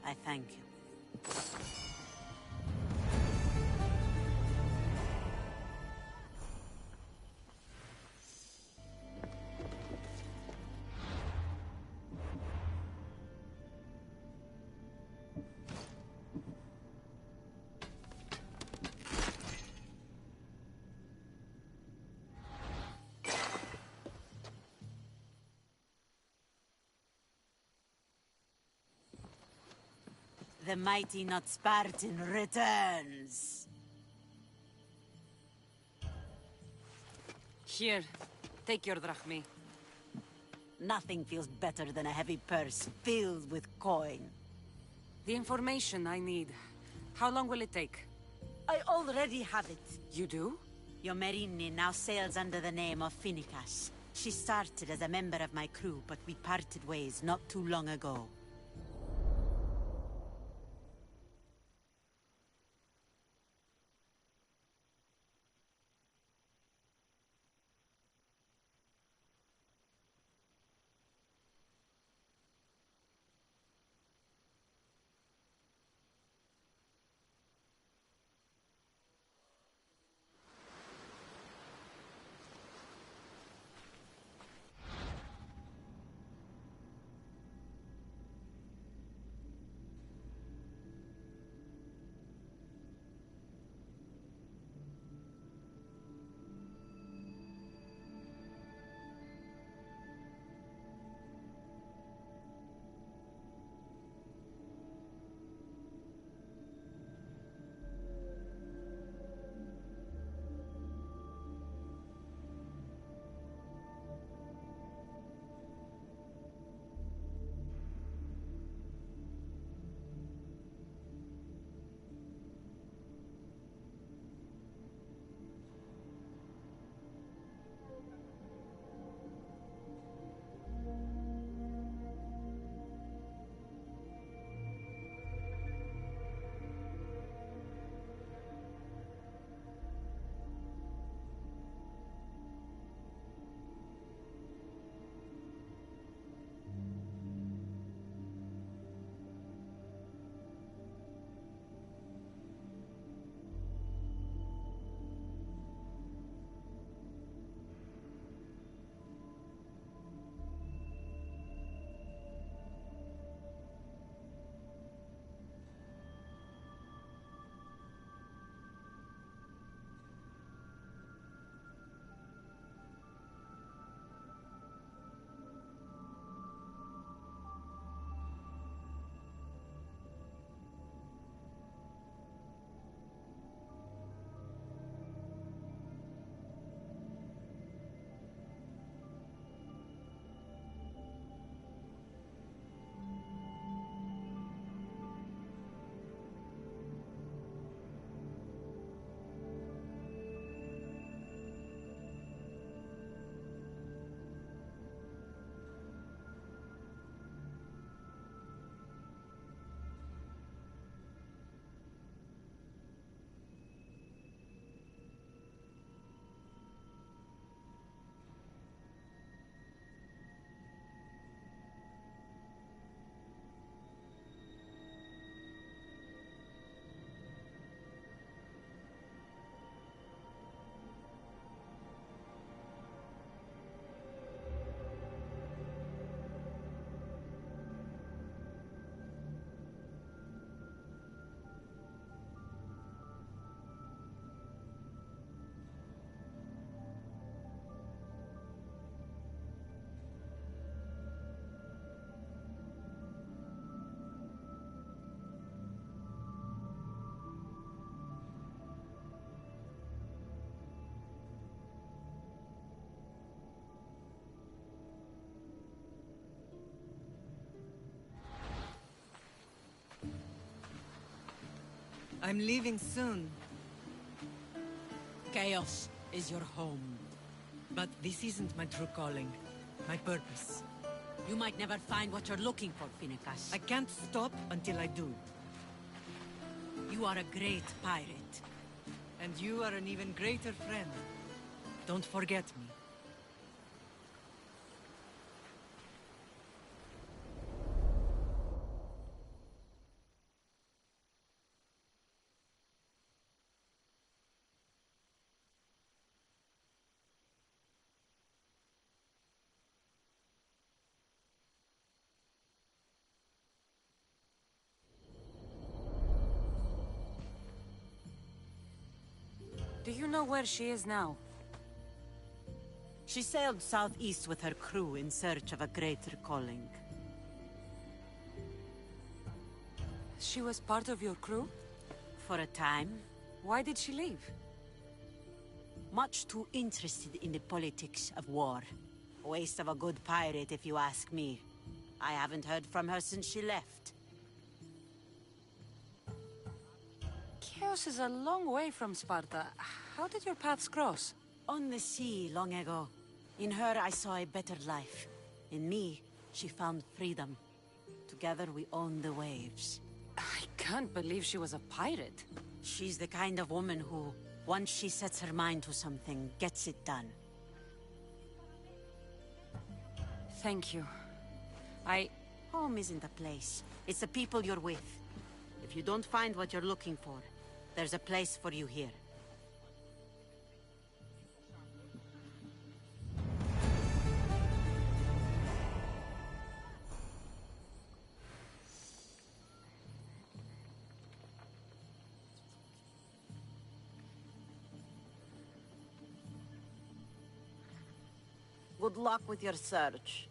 I thank you. The mighty not Spartan returns. Here, take your drachmi. Nothing feels better than a heavy purse filled with coin. The information I need. How long will it take? I already have it. You do? Yomerini now sails under the name of Finikas. She started as a member of my crew, but we parted ways not too long ago. I'm leaving soon. Chaos is your home. But this isn't my true calling. My purpose. You might never find what you're looking for, Finnegas. I can't stop until I do. You are a great pirate. And you are an even greater friend. Don't forget me. Do you know where she is now? She sailed southeast with her crew in search of a greater calling. She was part of your crew? For a time. Why did she leave? Much too interested in the politics of war. A waste of a good pirate, if you ask me. I haven't heard from her since she left. Chaos is a long way from Sparta. How did your paths cross? On the sea, long ago. In her, I saw a better life. In me, she found freedom. Together, we owned the waves. I can't believe she was a pirate. She's the kind of woman who, once she sets her mind to something, gets it done. Thank you. Home isn't a place. It's the people you're with. If you don't find what you're looking for, there's a place for you here. Good luck with your search.